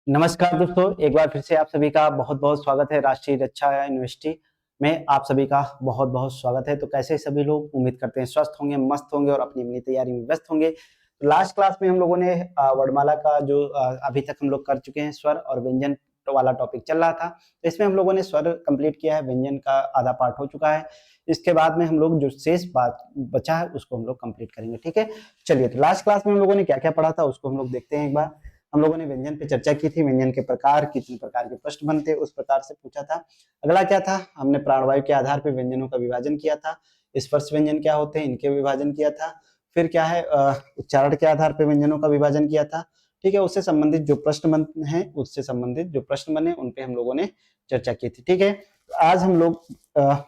नमस्कार दोस्तों, एक बार फिर से आप सभी का बहुत बहुत स्वागत है। राष्ट्रीय रक्षा यूनिवर्सिटी में आप सभी का बहुत बहुत स्वागत है। तो कैसे सभी लोग, उम्मीद करते हैं स्वस्थ होंगे, मस्त होंगे और अपनी अपनी तैयारी में व्यस्त होंगे। तो लास्ट क्लास में हम लोगों ने वर्णमाला का जो अभी तक हम लोग कर चुके हैं, स्वर और व्यंजन वाला टॉपिक चल रहा था। तो इसमें हम लोगों ने स्वर कंप्लीट किया है, व्यंजन का आधा पार्ट हो चुका है। इसके बाद में हम लोग जो शेष बात बचा है उसको हम लोग कंप्लीट करेंगे। ठीक है, चलिए। तो लास्ट क्लास में हम लोगों ने क्या क्या पढ़ा था उसको हम लोग देखते हैं एक बार। हम लोगों ने व्यंजन पे चर्चा की थी, व्यंजन के प्रकार, कितने प्रकार के प्रश्न बनते उस प्रकार से पूछा था। अगला क्या था, हमने प्राणवायु के आधार पर व्यंजनों का विभाजन किया था। स्पर्श व्यंजन क्या होते हैं, इनके विभाजन किया था। फिर क्या है, उच्चारण के आधार पर व्यंजनों का विभाजन किया था। ठीक है, उससे संबंधित जो प्रश्न बने हैं, उससे संबंधित जो प्रश्न बने उन पे हम लोगों ने चर्चा की थी। ठीक है, तो आज हम लोग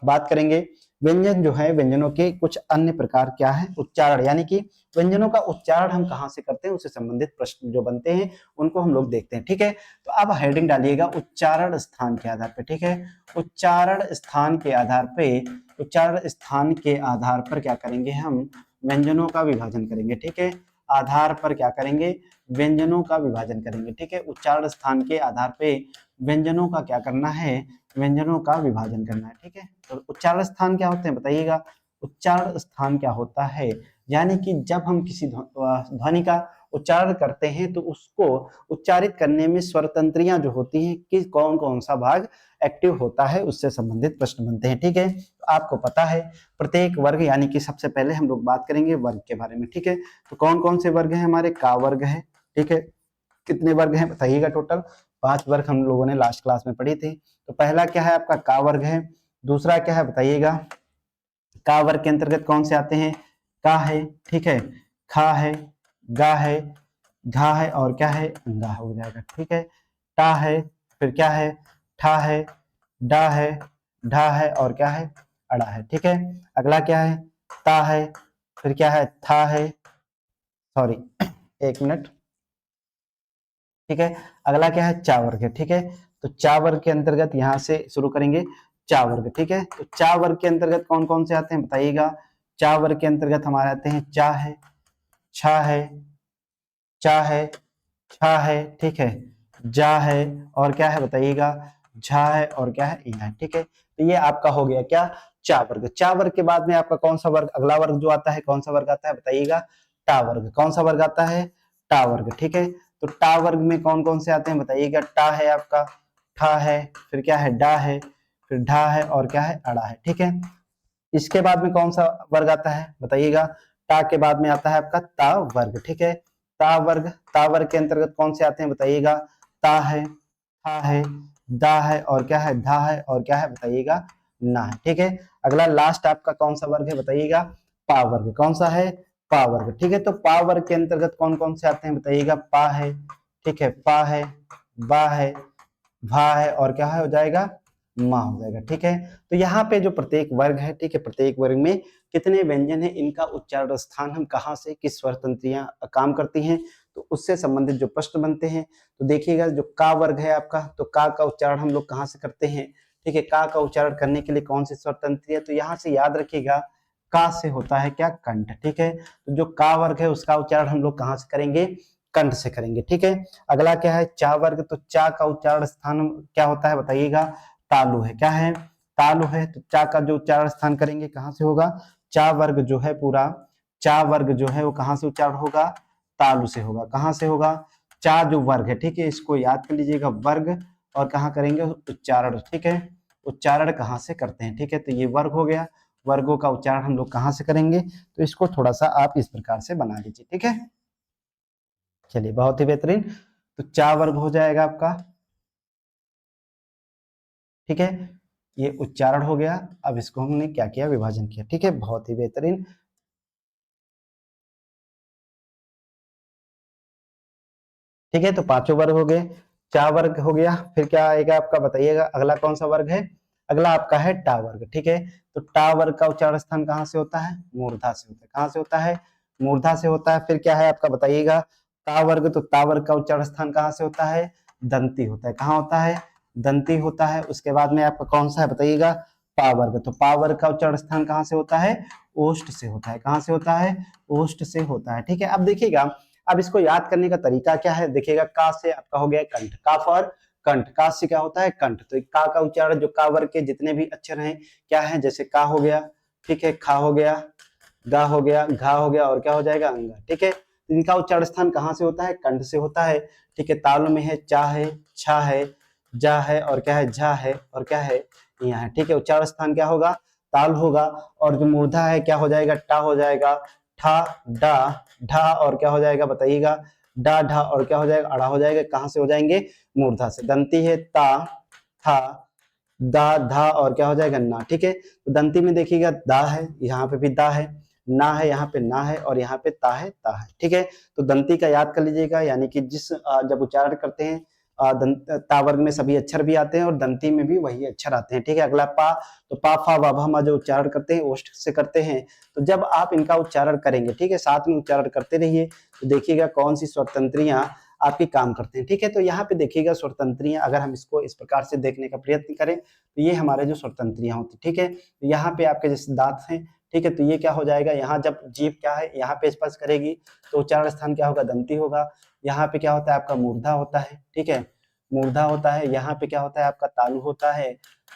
बात करेंगे व्यंजन जो है, व्यंजनों के कुछ अन्य प्रकार क्या है, उच्चारण, यानी कि व्यंजनों का उच्चारण हम कहाँ से करते हैं, उससे संबंधित प्रश्न जो बनते हैं उनको हम लोग देखते हैं। ठीक है, तो अब हेडिंग डालिएगा उच्चारण स्थान के आधार पे। ठीक है, उच्चारण स्थान के आधार पे, उच्चारण स्थान के आधार पर क्या करेंगे, हम व्यंजनों का विभाजन करेंगे। ठीक है, आधार पर क्या करेंगे, व्यंजनों का विभाजन करेंगे। ठीक है, उच्चारण स्थान के आधार पे व्यंजनों का क्या करना है, व्यंजनों का विभाजन करना है। ठीक है, तो उच्चारण स्थान क्या होते हैं बताइएगा। उच्चारण स्थान क्या होता है, यानी कि जब हम किसी ध्वनि का उच्चारण करते हैं तो उसको उच्चारित करने में स्वर तंत्रियां जो होती हैं कि कौन कौन सा भाग एक्टिव होता है, उससे संबंधित प्रश्न बनते हैं। ठीक है, तो आपको पता है प्रत्येक वर्ग, यानी कि सबसे पहले हम लोग बात करेंगे वर्ग के बारे में। ठीक है, तो कौन कौन से वर्ग हैं हमारे, का वर्ग है। ठीक है, कितने वर्ग हैं बताइएगा, टोटल 5 वर्ग हम लोगों ने लास्ट क्लास में पढ़ी थी। तो पहला क्या है आपका का वर्ग है। दूसरा क्या है बताइएगा, का वर्ग के अंतर्गत कौन से आते हैं, का है, ठीक है, खा है, गा है, घा है और क्या है, अंगा हो जाएगा। ठीक है, टा है, फिर क्या है, ठा है, डा है, ढा है और क्या है, अड़ा है। ठीक है, अगला क्या है, ता है, फिर क्या है, था है, सॉरी एक मिनट। ठीक है, अगला क्या है, चा वर्ग है। ठीक है, तो चा वर्ग के अंतर्गत यहां से शुरू करेंगे, चा वर्ग। ठीक है, तो चा वर्ग के अंतर्गत कौन कौन से आते हैं बताइएगा। चा वर्ग के अंतर्गत हमारे आते हैं चा है, छा है, चा है, छा है, ठीक है, जा है और क्या है बताइएगा, झा है और क्या है, ईना है। ठीक है, तो ये आपका हो गया क्या, चा वर्ग। चा वर्ग के बाद में आपका कौन सा वर्ग, अगला वर्ग जो आता है, कौन सा वर्ग आता है बताइएगा, टा वर्ग। कौन सा वर्ग आता है, टा वर्ग। ठीक है, तो टा वर्ग में कौन कौन से आते हैं बताइएगा, टा है आपका, ठा है, फिर क्या है, डा है, फिर ढा है और क्या है, अड़ा है। ठीक है, इसके बाद में कौन सा वर्ग आता है बताइएगा, टा के बाद में आता है आपका ता वर्ग। ठीक है, ता वर्ग, ता वर्ग के अंतर्गत कौन से आते हैं बताइएगा, ता है, था है, दा है और क्या है, धा है और क्या है बताइएगा, ना है। ठीक है, अगला लास्ट आपका कौन सा वर्ग है बताइएगा, पा वर्ग। कौन सा है, पा वर्ग। ठीक है, तो पा वर्ग के अंतर्गत कौन कौन से आते हैं बताइएगा, पा है, ठीक है, पा है, बा है, भा है और क्या है, हो जाएगा, माँ हो जाएगा। ठीक है, तो यहाँ पे जो प्रत्येक वर्ग है, ठीक है, प्रत्येक वर्ग में कितने व्यंजन है, इनका उच्चारण स्थान हम कहाँ से, किस स्वर तंत्रियां काम करती हैं, तो उससे संबंधित जो प्रश्न बनते हैं। तो देखिएगा जो का वर्ग है आपका, तो का उच्चारण हम लोग कहाँ से करते हैं। ठीक है, का उच्चारण करने के लिए कौन सी स्वर तंत्री है, तो यहाँ से याद रखिएगा, का से होता है क्या, कंठ। ठीक है, तो जो का वर्ग है उसका उच्चारण हम लोग कहाँ से करेंगे, कंठ से करेंगे। ठीक है, अगला क्या है, चा वर्ग। तो चा का उच्चारण स्थान क्या होता है बताइएगा, तालु है। क्या है, तालु है। तो चा का जो उच्चारण स्थान करेंगे कहां से होगा, चा वर्ग जो है पूरा, चा वर्ग जो है वो कहां से उच्चारण होगा, तालु से होगा। कहां से होगा, चा जो वर्ग है, ठीक है, इसको याद कर लीजिएगा, वर्ग, और कहां करेंगे उच्चारण। ठीक है, उच्चारण कहां से करते हैं। ठीक है, तो ये वर्ग हो गया, वर्गों का उच्चारण हम लोग कहां से करेंगे, तो इसको थोड़ा सा आप इस प्रकार से बना लीजिए। ठीक है, चलिए, बहुत ही बेहतरीन। तो चा वर्ग हो जाएगा आपका। ठीक है, ये उच्चारण हो गया। अब इसको हमने क्या किया, विभाजन किया। ठीक है, बहुत ही बेहतरीन। ठीक है, तो पांचों वर्ग हो गए, चा वर्ग हो गया। फिर क्या आएगा आपका बताइएगा, अगला कौन सा वर्ग है, अगला आपका है टा वर्ग। ठीक है, तो टा वर्ग का उच्चारण स्थान कहां से होता है, मूर्धा से होता है। कहां से होता है, मूर्धा से होता है। फिर क्या है आपका बताइएगा, ता वर्ग। तो ता वर्ग का उच्चारण स्थान कहां से होता है, दंती होता है। कहां होता है, दंती होता है। उसके बाद में आपका कौन सा है बताइएगा, पा वर्ग। तो पा वर्ग का उच्चारण स्थान कहां से होता है, ओष्ठ से होता है। कहां से होता है, ओष्ठ से होता है। ठीक है, अब देखिएगा, अब इसको याद करने का तरीका क्या है, देखिएगा का से आपका हो गया कंठ, का फॉर कंठ, का से क्या होता है कंठ, तो का उच्चारण जो का वर्ग के जितने भी अक्षर हैं क्या है, जैसे का हो गया, ठीक है, खा हो गया, गा हो गया, घा हो गया और क्या हो जाएगा अंगा, ठीक है। तो इनका उच्चारण स्थान कहाँ से होता है, कंठ से होता है, ठीक है। ताल में है चा है, छा है, जा है और क्या है झा है और क्या है यहाँ है, ठीक है। उच्चारण स्थान क्या होगा, ताल होगा, और जो मूर्धा है क्या हो जाएगा, टा हो जाएगा, ठा डा ढा और क्या हो जाएगा बताइएगा, डा ढा और क्या हो जाएगा अड़ा हो जाएगा, कहाँ से हो जाएंगे मूर्धा से। दंती है ता था दा धा और क्या हो जाएगा ना, ठीक है। तो दंती में देखिएगा दा है, यहाँ पे भी दा है, ना है, यहाँ पे ना है और यहाँ पे ता है, ठीक है। तो दंती का याद कर लीजिएगा, यानी कि जिस जब उच्चारण करते हैं ता वर्ग में सभी अक्षर भी आते हैं और दंती में भी वही अक्षर आते हैं, ठीक है। अगला पा, तो पा फा वा भा मा जो उच्चारण करते हैं ओष्ठ से करते हैं, तो जब आप इनका उच्चारण करेंगे, ठीक है, साथ में उच्चारण करते रहिए, तो देखिएगा कौन सी स्वरतंत्रियां आपकी काम करते हैं, ठीक है। तो यहाँ पे देखिएगा स्वरतंत्रियां, अगर हम इसको इस प्रकार से देखने का प्रयत्न करें तो ये हमारे जो स्वरतंत्रियां होती, ठीक है। तो यहाँ पे आपके जैसे दांत हैं, ठीक है, तो ये क्या हो जाएगा, यहाँ जब जीभ क्या है यहाँ पे स्पर्श करेगी तो उच्चारण स्थान क्या होगा, दंती होगा। यहाँ पे क्या होता है आपका मूर्धा होता है, ठीक है, मूर्धा होता है। यहाँ पे क्या होता है आपका तालु होता है,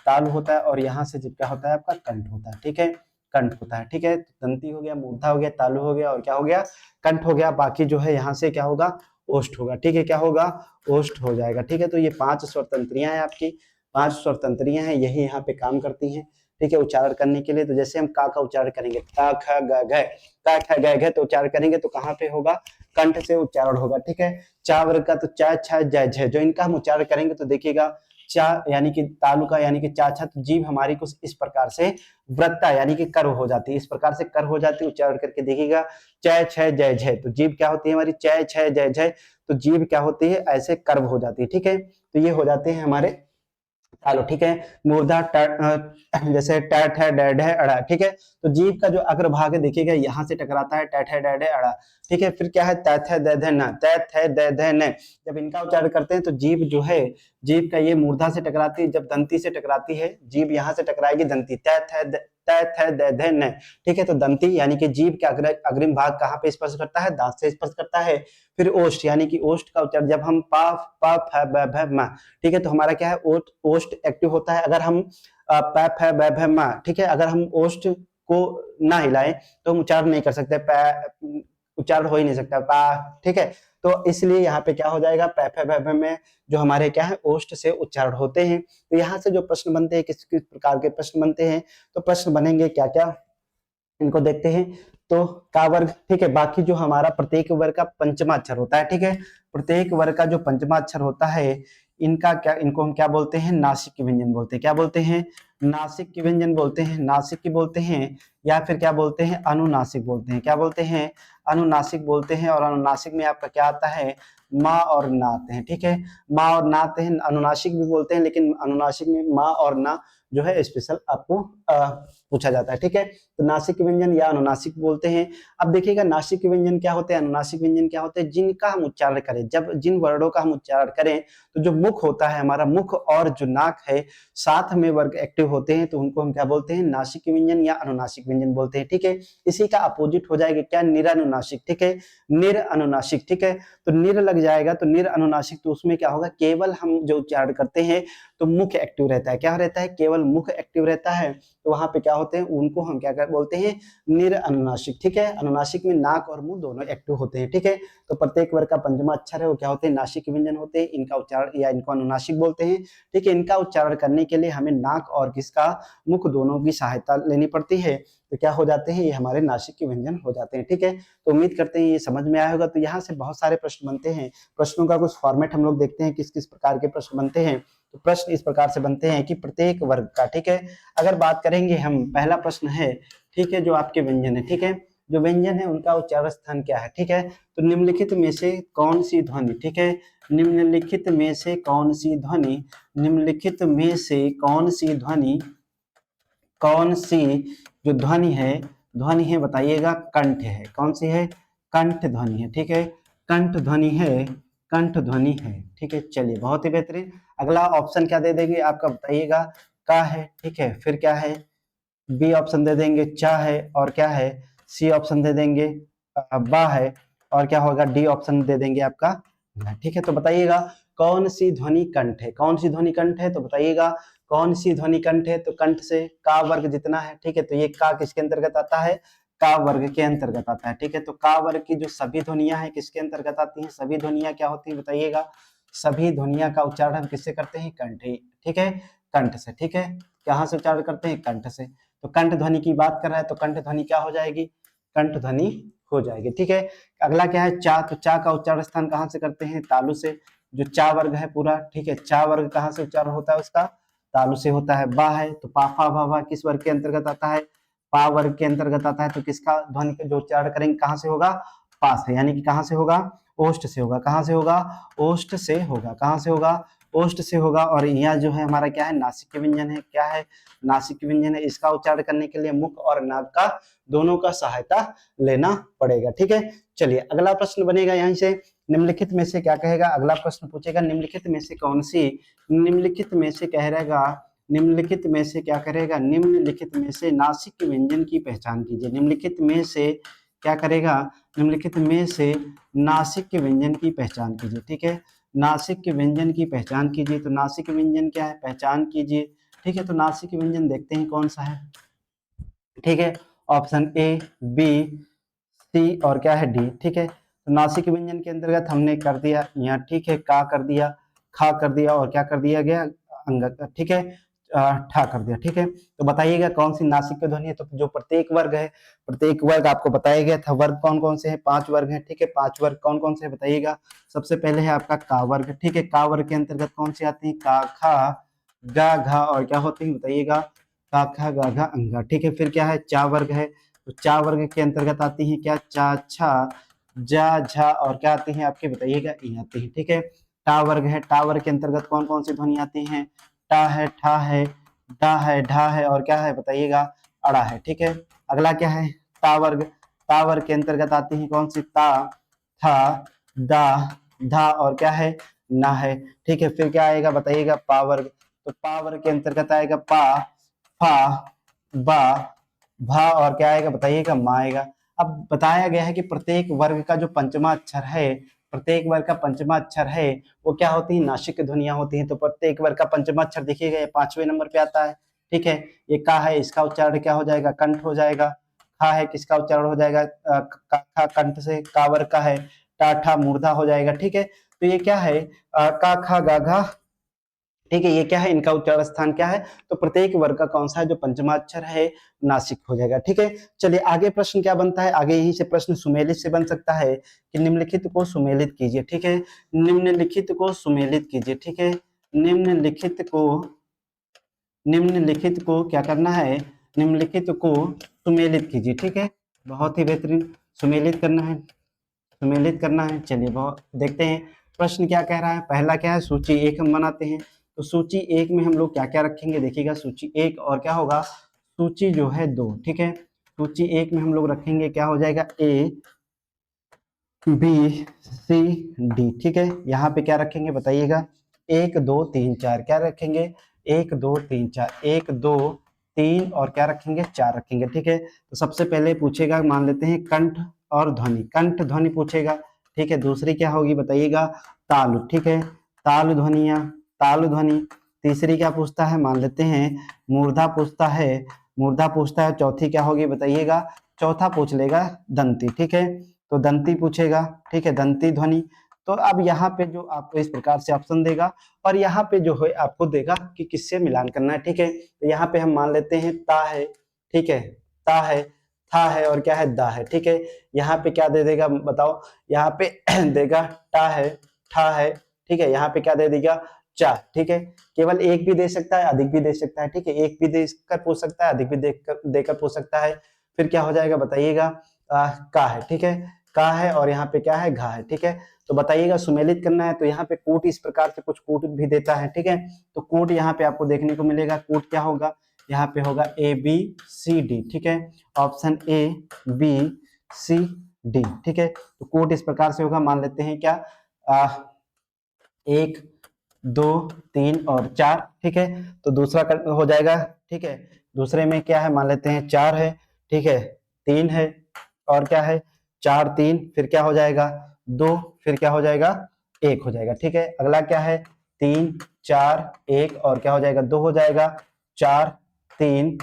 तालु होता है, और यहाँ से जब क्या होता है आपका कंठ होता है, ठीक है, कंठ होता है, ठीक है। दंती हो गया, मूर्धा हो गया, तालु हो गया और क्या हो गया, कंठ हो गया। बाकी जो है यहाँ से क्या होगा, ओष्ठ होगा, ठीक है, क्या होगा, ओष्ठ हो जाएगा, ठीक है। तो ये 5 स्वरतंत्रियां हैं आपकी, 5 स्वरतंत्रियां हैं, यही यहाँ पे काम करती हैं, ठीक है, उच्चारण करने के लिए। तो जैसे हम का उच्चारण करेंगे, का ख ग घ, का ख ग घ, तो उच्चारण करेंगे तो कहाँ पे होगा, कंठ से उच्चारण होगा, ठीक है। चा वर्ग का तो चा छा जय झ, जो इनका हम उच्चारण करेंगे तो देखिएगा चा यानी कि तालु का यानी कि चा छा, तो जीभ हमारी कुछ इस प्रकार से वृत्ता यानी कि कर्व हो जाती है, इस प्रकार से कर्व हो जाती है, उच्चारण करके देखिएगा चय छय जय झय, तो जीभ क्या होती है हमारी, चय छय जय झय, तो जीभ क्या होती है ऐसे कर्व हो जाती है, ठीक है। तो ये हो जाते हैं हमारे तालु, ठीक है। मूर्धा जैसे टैट है डैड है अड़ा, ठीक है। तो जीभ का जो अग्रभाग है देखिएगा यहाँ से टकराता है, टैट है डैड है अड़ा, ठीक है। फिर क्या है, तैथ है दैध है न, तैथ है दैध है न, जब इनका उच्चारण करते हैं तो जीभ जो है, जीभ का ये मूर्धा से टकराती है, जब दंती से टकराती है, जीभ यहाँ से टकराएगी दंती, तैथ है दैध है न, ठीक है। तो दंती यानी कि जीभ के अग्रिम भाग कहाँ पे स्पर्श करता है, दांत से स्पर्श करता है। फिर ओष्ठ यानी कि ओष्ठ का उच्चारण जब हम पा प फ ब भ म, ठीक है, तो हमारा क्या है ओष्ठ एक्टिव होता है। अगर हम प फ ब भ म, ठीक है, अगर हम ओष्ठ को ना हिलाएं तो हम उच्चारण नहीं कर सकते, उच्चारण हो ही नहीं सकता पा, ठीक है। तो इसलिए यहाँ पे क्या हो जाएगा, प फ ब भ में जो हमारे क्या है ओष्ठ से उच्चारण होते हैं। तो यहाँ से जो प्रश्न बनते हैं, किस किस प्रकार के प्रश्न बनते हैं, तो प्रश्न बनेंगे क्या क्या, इनको देखते हैं। तो का वर्ग, ठीक है, बाकी जो हमारा प्रत्येक वर्ग का पंचमा अक्षर होता है, ठीक है, प्रत्येक वर्ग का जो पंचमा अक्षर होता है, इनका क्या, इनको हम क्या बोलते हैं, नासिक के व्यंजन बोलते हैं, क्या बोलते हैं, नासिक के व्यंजन बोलते हैं, नासिक की बोलते हैं, या फिर क्या बोलते हैं, अनुनासिक बोलते हैं, क्या बोलते हैं, अनुनासिक बोलते हैं। और अनुनासिक में आपका क्या आता है, माँ और ना आते हैं, ठीक है, माँ और ना आते हैं। अनुनासिक भी बोलते हैं, लेकिन अनुनासिक में माँ और ना जो है स्पेशल आपको पूछा जाता है, ठीक है। तो नासिक व्यंजन या अनुनासिक बोलते हैं। अब देखिएगा नासिक व्यंजन क्या होते हैं, अनुनासिक व्यंजन क्या होते हैं, जिनका हम उच्चारण करें, जब जिन वर्णों का हम उच्चारण करें तो जो मुख होता है हमारा, मुख और जो नाक है साथ में वर्ग एक्टिव होते हैं, तो उनको हम क्या बोलते हैं, नासिक व्यंजन या अनुनासिक व्यंजन बोलते हैं, ठीक है। इसी का अपोजिट हो जाएगा क्या, निरनुनासिक, ठीक है, निरअनुनासिक, ठीक है। तो निर लग जाएगा तो निरअनुनासिक, तो उसमें क्या होगा, केवल हम जो उच्चारण करते हैं तो मुख एक्टिव रहता है, क्या रहता है, केवल मुख एक्टिव रहता है। तो वहां पे क्या होते हैं, उनको हम क्या बोलते हैं, निरअनुनासिक, ठीक है। अनुनासिक में नाक और मुंह दोनों एक्टिव होते हैं, ठीक है। तो प्रत्येक वर्ग का पंचमा अक्षर है वो क्या होते हैं, नासिक व्यंजन होते हैं, इनका उच्चारण या इनको अनुनासिक बोलते हैं, ठीक है। इनका उच्चारण करने के लिए हमें नाक और किसका, मुख दोनों की सहायता लेनी पड़ती है। तो क्या हो जाते हैं, ये हमारे नासिक के व्यंजन हो जाते हैं, ठीक है। तो उम्मीद करते हैं ये समझ में आया होगा। तो यहाँ से बहुत सारे प्रश्न बनते हैं, प्रश्नों का कुछ फॉर्मेट हम लोग देखते हैं, किस किस प्रकार के प्रश्न बनते हैं। तो प्रश्न इस प्रकार से बनते हैं कि प्रत्येक वर्ग का, ठीक है, अगर बात करेंगे हम, पहला प्रश्न है, ठीक है, जो आपके व्यंजन है, ठीक है, जो व्यंजन है उनका उच्चारण स्थान क्या है, ठीक है। तो निम्नलिखित में से कौन सी ध्वनि, ठीक है, निम्नलिखित में से कौन सी ध्वनि, निम्नलिखित में से कौन सी ध्वनि, कौन सी जो ध्वनि है बताइएगा, कंठ है, कौन सी है, कंठ ध्वनि है, ठीक है, कंठ ध्वनि है, कंठ ध्वनि है, ठीक है। चलिए बहुत ही बेहतरीन। अगला ऑप्शन क्या दे देंगे आपका बताइएगा, का है, ठीक है, फिर क्या है, बी ऑप्शन दे देंगे चा है, और क्या है, सी ऑप्शन दे देंगे बा है, और क्या होगा, डी ऑप्शन दे देंगे आपका, ठीक है। तो बताइएगा कौन सी ध्वनि कंठ है, कौन सी ध्वनि कंठ है, तो बताइएगा कौन सी ध्वनि कंठ है। तो कंठ से का वर्ग जितना है, ठीक है, तो ये का किसके अंतर्गत आता है, का वर्ग के अंतर्गत आता है, ठीक है। तो का वर्ग की जो सभी ध्वनियां हैं किसके अंतर्गत आती हैं, सभी ध्वनियां क्या होती है बताइएगा, सभी ध्वनियां का उच्चारण हम किससे करते हैं, कंठ, ठीक है, कंठ से, ठीक है। कहाँ से उच्चारण करते हैं, कंठ से। तो कंठ ध्वनि की बात कर रहा है तो कंठ ध्वनि क्या हो जाएगी, कंठ ध्वनि हो जाएगी, ठीक है। अगला क्या है, चा, तो चा का उच्चारण स्थान कहाँ से करते हैं, तालु से। जो चा वर्ग है पूरा, ठीक है, चा वर्ग कहाँ से उच्चारण होता है उसका, तालु से होता है। बा है तो पा फा भा भा किस वर्ग के अंतर्गत आता है, पा वर्ग के अंतर्गत आता है। तो किसका ध्वनि का जो उच्चारण करेंगे कहाँ से होगा, पा से, यानी कि कहाँ से होगा, ओष्ठ से होगा, कहाँ से होगा, ओष्ठ से होगा, कहाँ से होगा, ओष्ठ से होगा। और यह जो है हमारा क्या है, नासिक व्यंजन है, क्या है, नासिक व्यंजन है। इसका उच्चारण करने के लिए मुख और नाक का दोनों का सहायता लेना पड़ेगा, ठीक है। चलिए अगला प्रश्न बनेगा यहीं से, निम्नलिखित में से क्या कहेगा, अगला प्रश्न पूछेगा निम्नलिखित में से कौन सी, निम्नलिखित में से कह रहेगा, निम्नलिखित में से क्या करेगा, निम्नलिखित में से नासिक व्यंजन की पहचान कीजिए। निम्नलिखित में से क्या करेगा, निम्नलिखित में से नासिक व्यंजन की पहचान कीजिए, ठीक है। नासिक व्यंजन की पहचान कीजिए। तो नासिक व्यंजन क्या है, पहचान कीजिए, ठीक है। तो नासिक व्यंजन देखते हैं कौन सा है, ठीक है। ऑप्शन ए, बी, सी और क्या है, डी, ठीक है। तो नासिक व्यंजन के अंतर्गत हमने कर दिया यहाँ, ठीक है, का कर दिया, खा कर दिया और क्या कर दिया गया, अंग, ठीक है, ठा कर दिया, ठीक है। तो बताइएगा कौन सी नासिक की ध्वनि है। तो जो प्रत्येक वर्ग है, प्रत्येक वर्ग आपको बताया गया था, वर्ग कौन कौन से हैं, 5 वर्ग हैं, ठीक है। 5 वर्ग कौन कौन से बताइएगा। सबसे पहले है आपका का वर्ग, ठीक है। का वर्ग के अंतर्गत कौन सी आती है, का खा गा घा और क्या होती है बताइएगा, का खा गा घा अंगा, ठीक है। फिर क्या है, चा वर्ग है, तो चा वर्ग के अंतर्गत आती है क्या, चा छा जा झा और क्या आती है आपके बताइएगा, ई आती है, ठीक है। टा वर्ग है, टा वर्ग के अंतर्गत कौन कौन सी ध्वनि आती है, टा है, ठा है, डा है, ढा है और क्या है बताइएगा, अड़ा है, ठीक है। अगला क्या है, ता वर्ग, ता वर्ग के अंतर्गत आती है कौन सी, ता, था, दा, धा और क्या है, ना है, ठीक है। फिर क्या आएगा बताइएगा, पा वर्ग, तो पा वर्ग के अंतर्गत आएगा पा, फा, बा, भा और क्या आएगा बताइएगा, मा आएगा। अब बताया गया है कि प्रत्येक वर्ग का जो पंचमा अक्षर है, प्रत्येक वर्ग का पंचमा अक्षर है वो क्या होती है, नासिक ध्वनियां होती हैं। तो प्रत्येक वर्ग का पंचमा अक्षर देखिएगा, ये 5वें नंबर पे आता है, ठीक है। ये का है, इसका उच्चारण क्या हो जाएगा, कंठ हो जाएगा। खा है, किसका उच्चारण हो जाएगा, खा कंठ से, का वर्ग का है, टा ठा मूर्धा हो जाएगा, ठीक है। तो ये क्या है, का खा गा घा, ठीक है। ये क्या है, इनका उच्चारण स्थान क्या है, तो प्रत्येक वर्ग का कौन सा है जो पंचमाक्षर है, नासिक हो जाएगा, ठीक है। चलिए आगे प्रश्न क्या बनता है, आगे यही से प्रश्न सुमेलित से बन सकता है कि निम्नलिखित को सुमेलित कीजिए, ठीक है। निम्नलिखित को सुमेलित कीजिए, ठीक है। निम्नलिखित को, निम्नलिखित को क्या करना है, निम्नलिखित को सुमेलित कीजिए, ठीक है। बहुत ही बेहतरीन, सुमेलित करना है, सुमेलित करना है। चलिए बहुत देखते हैं प्रश्न क्या कह रहा है। पहला क्या है, सूची 1 हम बनाते हैं। तो सूची 1 में हम लोग क्या क्या रखेंगे देखिएगा, सूची 1 और क्या होगा, सूची जो है 2, ठीक है। सूची 1 में हम लोग रखेंगे क्या हो जाएगा, ए बी सी डी, ठीक है। यहाँ पे क्या रखेंगे बताइएगा, 1 2 3 4 क्या रखेंगे, 1 2 3 4, 1 2 3 और क्या रखेंगे, 4 रखेंगे, ठीक है। तो सबसे पहले पूछेगा, मान लेते हैं कंठ और ध्वनि, कंठ ध्वनि पूछेगा, ठीक है। दूसरी क्या होगी बताइएगा, तालु, ठीक है, तालु ध्वनिया, तालु ध्वनि। तीसरी क्या पूछता है, मान लेते हैं मूर्धा पूछता है, मूर्धा पूछता है। चौथी क्या होगी बताइएगा, चौथा पूछ लेगा दंती, ठीक है। तो दंती पूछेगा, ठीक है, दंती ध्वनि। तो अब यहाँ पे जो आपको इस प्रकार से ऑप्शन देगा और यहाँ पे जो है आपको देगा कि किससे मिलान करना है, ठीक है। तो यहाँ पे हम मान लेते हैं ता है, ठीक है, ता है, था है और क्या है, दा है, ठीक है। यहाँ पे क्या दे देगा बताओ, यहाँ पे देगा टा है, ठा है, ठीक है। यहाँ पे क्या दे देगा, चा, ठीक है। केवल एक भी दे सकता है, अधिक भी दे सकता है, ठीक है। एक भी देकर पूछ सकता है, अधिक भी देकर पूछ सकता है। फिर क्या हो जाएगा बताइएगा, का है, ठीक है, का है और यहाँ पे क्या है, घा है, ठीक है। तो बताइएगा सुमेलित करना है तो यहाँ पे कूट इस प्रकार से कुछ कूट भी देता है, ठीक है। तो कूट यहाँ पे आपको देखने को मिलेगा, कूट क्या होगा, यहाँ पे होगा ए बी सी डी, ठीक है। Option A B C D, ठीक है। तो कूट इस प्रकार से होगा, मान लेते हैं क्या, 1 2 3 और 4, ठीक है। तो दूसरा हो जाएगा, ठीक है। दूसरे में क्या है, मान लेते हैं 4 है, ठीक है, 3 है और क्या है, 4 3, फिर क्या हो जाएगा 2, फिर क्या हो जाएगा 1 हो जाएगा। ठीक है, अगला क्या है 3 4 1 और क्या हो जाएगा 2 हो जाएगा। 4 3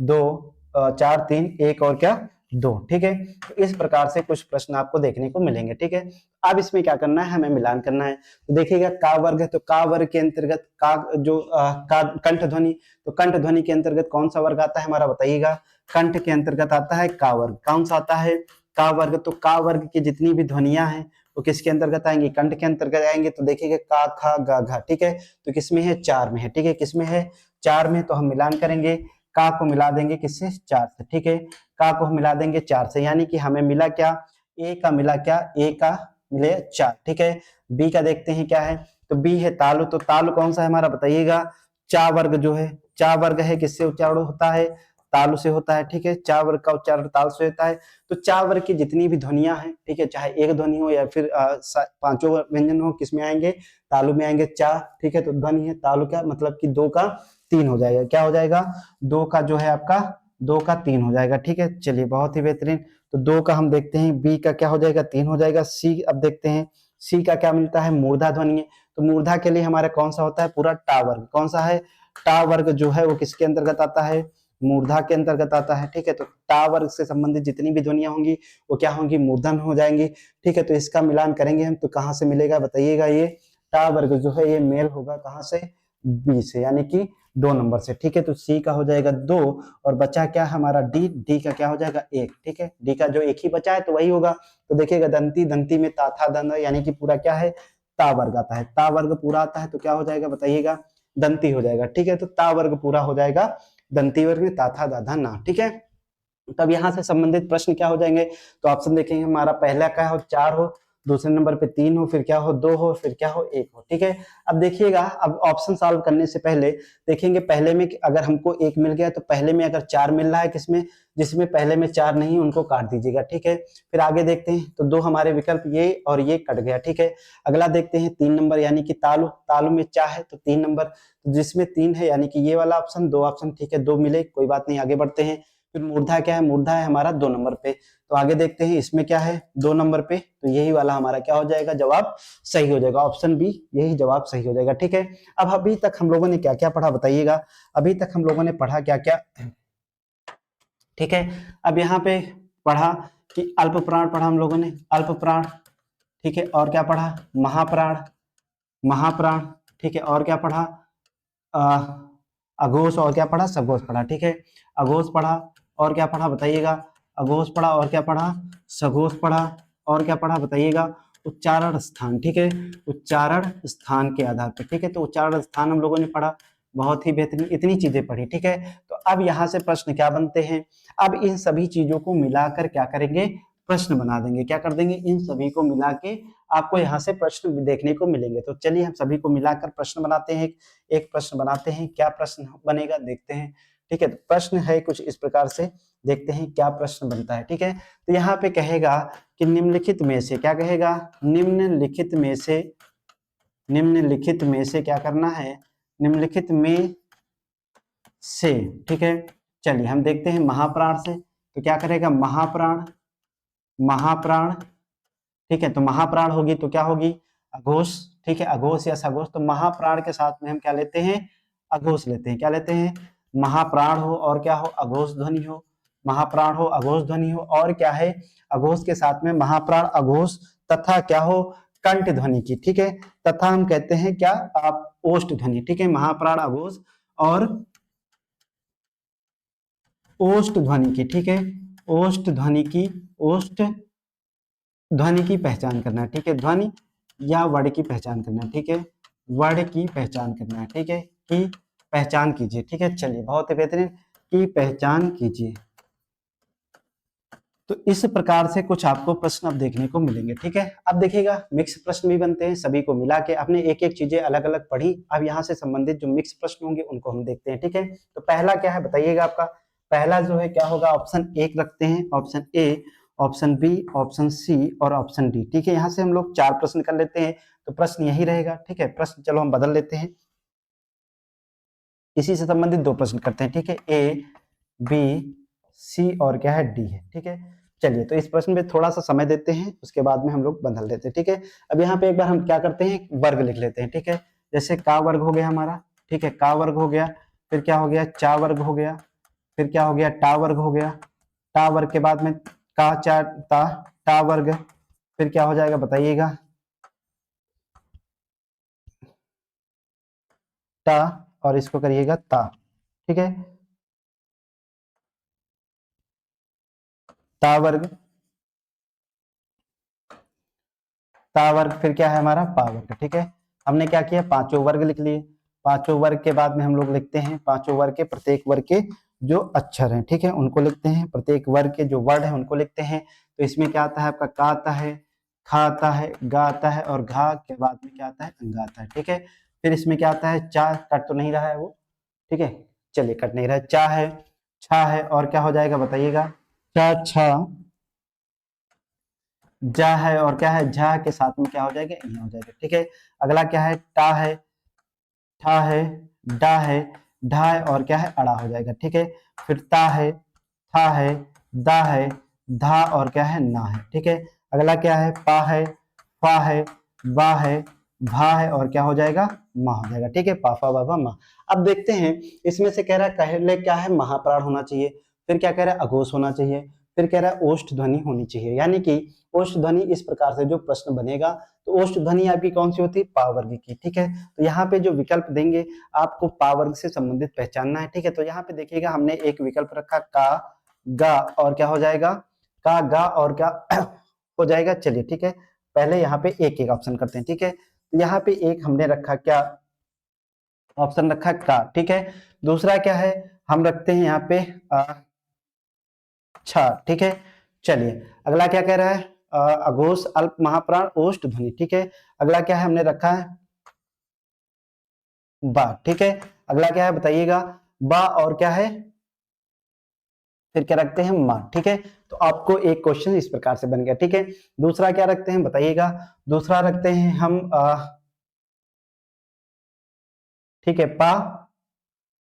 2 4 3 1 और क्या 2। ठीक है, तो इस प्रकार से कुछ प्रश्न आपको देखने को मिलेंगे। ठीक है, अब इसमें क्या करना है, हमें मिलान करना है। तो देखिएगा का वर्ग है, तो का वर्ग के अंतर्गत का जो का कंठ ध्वनि, तो कंठ ध्वनि के अंतर्गत कौन सा वर्ग आता है हमारा, बताइएगा। कंठ के अंतर्गत आता है का वर्ग। कौन सा आता है का वर्ग, तो का वर्ग की जितनी भी ध्वनियां हैं वो किसके अंतर्गत आएंगी, कंठ के अंतर्गत आएंगे। तो देखिएगा का खा गा घा। ठीक है, तो किसमें है 4 में है। ठीक है, किसमें है 4 में, तो हम मिलान करेंगे, का को मिला देंगे किससे 4 से। ठीक है, का को हम मिला देंगे 4 से, यानी कि हमें मिला क्या, ए का मिला क्या, ए का मिले 4। ठीक है, बी का देखते हैं क्या है, तो बी है तालु। तो तालु कौन सा है हमारा, बताइएगा। चा वर्ग जो है, चा वर्ग है किससे उच्चारण होता है, तालु से होता है। ठीक है, चा वर्ग का उच्चारण ताल से होता है। तो चा वर्ग की जितनी भी ध्वनियां हैं, ठीक है, चाहे एक ध्वनि हो या फिर पांचों व्यंजन हो, किसमें आएंगे, तालु में आएंगे। चा, ठीक है, तो ध्वनि है तालु का मतलब कि 2 का 3 हो जाएगा। क्या हो जाएगा 2 का जो है आपका 2 का 3 हो जाएगा। ठीक है, चलिए बहुत ही बेहतरीन। तो 2 का हम देखते हैं, बी का क्या हो जाएगा 3 हो जाएगा। सी अब देखते हैं, सी का क्या मिलता है, मूर्धा ध्वनि है। तो मूर्धा के लिए हमारा कौन सा होता है, पूरा टा वर्ग। कौन सा है, टा वर्ग जो है वो किसके अंतर्गत आता है, मूर्धा के अंतर्गत आता है। ठीक है, तो टा वर्ग से संबंधित जितनी भी ध्वनियां होंगी वो क्या होंगी, मूर्धन हो जाएंगी। ठीक है, तो इसका मिलान करेंगे हम, तो कहां से मिलेगा बताइएगा, ये टा वर्ग जो है ये मेल होगा कहां से, बी से, यानी कि 2 नंबर से। ठीक है, तो सी का हो जाएगा 2 और बचा क्या हमारा डी, डी का क्या हो जाएगा 1। ठीक है, डी का जो एक ही बचा है तो वही होगा। तो देखिएगा दंती, दंती में ता था दंत, यानी कि पूरा क्या है ता वर्ग आता है। ता वर्ग पूरा आता है तो क्या हो जाएगा बताइएगा, दंती हो जाएगा। ठीक है, तो ता वर्ग पूरा हो जाएगा दंती वर्ग में, ता था दाधा ना। ठीक है, तब यहां से संबंधित प्रश्न क्या हो जाएंगे, तो ऑप्शन देखेंगे हमारा पहला क्या हो 4 हो, दूसरे नंबर पे 3 हो, फिर क्या हो 2 हो, फिर क्या हो 1 हो। ठीक है, अब देखिएगा, अब ऑप्शन सॉल्व करने से पहले देखेंगे पहले में अगर हमको 1 मिल गया तो पहले में अगर 4 मिल रहा है किसमें, जिसमें पहले में 4 नहीं उनको काट दीजिएगा। ठीक है, फिर आगे देखते हैं, तो 2 हमारे विकल्प ये और ये कट गया। ठीक है, अगला देखते हैं 3 नंबर, यानी कि तालु, तालु में चा है तो 3 नंबर, तो जिसमें 3 है यानी कि ये वाला ऑप्शन, 2 ऑप्शन। ठीक है, 2 मिले कोई बात नहीं, आगे बढ़ते हैं। फिर मूर्धा क्या है, मूर्धा है हमारा 2 नंबर पे, तो आगे देखते हैं इसमें क्या है 2 नंबर पे, तो यही वाला हमारा क्या हो जाएगा, जवाब सही हो जाएगा, ऑप्शन बी यही जवाब सही हो जाएगा। ठीक है, अब अभी तक हम लोगों ने क्या क्या पढ़ा बताइएगा, अभी तक हम लोगों ने पढ़ा क्या क्या। ठीक है, अब यहाँ पे पढ़ा कि अल्प प्राण पढ़ा हम लोगों ने, अल्प प्राण। ठीक है, और क्या पढ़ा, महाप्राण, महाप्राण। ठीक है, और क्या पढ़ा, अघोष, और क्या पढ़ा, सघोष पढ़ा। ठीक है, अघोष पढ़ा और क्या पढ़ा बताइएगा, अघोष पढ़ा और क्या पढ़ा, सघोष पढ़ा और क्या पढ़ा बताइएगा, उच्चारण स्थान। ठीक है, उच्चारण स्थान के आधार पर। ठीक है, तो उच्चारण स्थान हम लोगों ने पढ़ा, बहुत ही बेहतरीन, इतनी चीजें पढ़ी। ठीक है, तो अब यहाँ से प्रश्न क्या बनते हैं, अब इन सभी चीजों को मिलाकर क्या करेंगे, प्रश्न बना देंगे। क्या कर देंगे, इन सभी को मिला के आपको यहाँ से प्रश्न देखने को मिलेंगे। तो चलिए हम सभी को मिलाकर प्रश्न बनाते हैं, एक प्रश्न बनाते हैं, क्या प्रश्न बनेगा देखते हैं। ठीक है, तो प्रश्न है कुछ इस प्रकार से, देखते हैं क्या प्रश्न बनता है। ठीक है, तो यहाँ पे कहेगा कि निम्नलिखित में से, क्या कहेगा, निम्नलिखित में से, निम्नलिखित में से क्या करना है, निम्नलिखित में से। ठीक है, चलिए हम देखते हैं महाप्राण से, तो क्या करेगा महाप्राण, महाप्राण। ठीक है, तो महाप्राण होगी तो क्या होगी, अघोष। ठीक है, अघोष या सघोष, तो महाप्राण के साथ में हम क्या लेते हैं, अघोष लेते हैं। क्या लेते हैं, महाप्राण हो और क्या हो, अघोष ध्वनि हो, महाप्राण हो अघोष ध्वनि हो, और क्या है, अघोष के साथ में महाप्राण अघोष तथा क्या हो, कंठ ध्वनि की। ठीक है, तथा हम कहते हैं क्या, आप ओष्ठ ध्वनि। ठीक है, महाप्राण अघोष और ओष्ठ ध्वनि की। ठीक है, ओष्ठ ध्वनि की, ओष्ठ ध्वनि की पहचान करना है। ठीक है, ध्वनि या वर्ड की पहचान करना है। ठीक है, वर्ड की पहचान करना है। ठीक है, की पहचान कीजिए। ठीक है, चलिए बहुत ही बेहतरीन, की पहचान कीजिए। तो इस प्रकार से कुछ आपको प्रश्न अब देखने को मिलेंगे। ठीक है, अब देखिएगा मिक्स प्रश्न भी बनते हैं, सभी को मिला के आपने एक एक चीजें अलग अलग पढ़ी, अब यहाँ से संबंधित जो मिक्स प्रश्न होंगे उनको हम देखते हैं। ठीक है, तो पहला क्या है बताइएगा, आपका पहला जो है क्या होगा, ऑप्शन 1 रखते हैं, option A, option B, option C और ऑप्शन डी। ठीक है, यहाँ से हम लोग 4 प्रश्न कर लेते हैं, तो प्रश्न यही रहेगा। ठीक है, प्रश्न चलो हम बदल लेते हैं, इसी से संबंधित 2 प्रश्न करते हैं। ठीक है, ए बी सी और क्या है डी है। ठीक है, चलिए, तो इस प्रश्न में थोड़ा सा समय देते हैं, उसके बाद में हम लोग बदल देते हैं, ठीक है। अब यहाँ पे एक बार हम क्या करते हैं, वर्ग लिख लेते हैं, ठीक है। जैसे का वर्ग हो गया हमारा, ठीक है, का वर्ग हो गया, फिर क्या हो गया, चा वर्ग हो गया, फिर क्या हो गया, टा वर्ग हो गया, टा वर्ग के बाद में का चा ता, टा वर्ग, फिर क्या हो जाएगा बताइएगा, टा, और इसको करिएगा ता, ठीक है, ता वर्ग, ता वर्ग, फिर क्या है हमारा पा वर्ग, ठीक है। हमने क्या किया, पांचों वर्ग लिख लिए। पांचों वर्ग के बाद में हम लोग लिखते हैं पांचों वर्ग के, प्रत्येक वर्ग के जो अक्षर हैं, ठीक है, उनको लिखते हैं, प्रत्येक वर्ग के जो वर्ड है उनको लिखते हैं। तो इसमें क्या आता है आपका, का आता है, खा आता है, गा आता है, और घा के बाद में क्या आता है, अंगा आता है, ठीक है। फिर इसमें क्या आता है, चा, कट तो नहीं रहा है वो, ठीक है, चलिए कट नहीं रहा है, चा है, छा है, और क्या हो जाएगा बताइएगा, चा छा, जा है, और क्या है, झा के साथ में क्या हो जाएगा, ये हो जाएगा, ठीक है। अगला क्या है, टा है, ठा है, डा है, ढा है, और क्या है, अड़ा हो जाएगा, ठीक है। फिर ता है, था है, दा है, धा, और क्या है, ना है, ठीक है। अगला क्या है, पा है, फा है, बा है, भा है, और क्या हो जाएगा, मा हो जाएगा, ठीक है, पाफा बाबा मा। अब देखते हैं, इसमें से कह रहा है पहले क्या है, महाप्राण होना चाहिए, फिर क्या कह रहा है, अघोष होना चाहिए, फिर कह रहा है ओष्ठ ध्वनि होनी चाहिए, यानी कि ओष्ठ ध्वनि इस प्रकार से जो प्रश्न बनेगा, तो ओष्ठ ध्वनि आपकी कौन सी होती है, पा वर्ग की, ठीक है। तो यहाँ पे जो विकल्प देंगे आपको पा वर्ग से संबंधित पहचानना है, ठीक है। तो यहाँ पे देखिएगा हमने एक विकल्प रखा का, गा, और क्या हो जाएगा, का, गा, और क्या हो जाएगा, चलिए ठीक है। पहले यहाँ पे एक एक ऑप्शन करते हैं, ठीक है। तो यहाँ पे एक हमने रखा क्या, ऑप्शन रखा का, ठीक है। दूसरा क्या है, हम रखते हैं यहाँ पे छा, ठीक है। चलिए अगला क्या कह रहा है, अघोष अल्प महाप्राण ओष्ठ ध्वनि, ठीक है। अगला क्या है, हमने रखा है बा, ठीक है। अगला क्या है बताइएगा, बा, और क्या है, फिर क्या रखते हैं, मां, ठीक है। तो आपको एक क्वेश्चन इस प्रकार से बन गया, ठीक है। दूसरा क्या रखते हैं बताइएगा, दूसरा रखते हैं हम ठीक है, पा,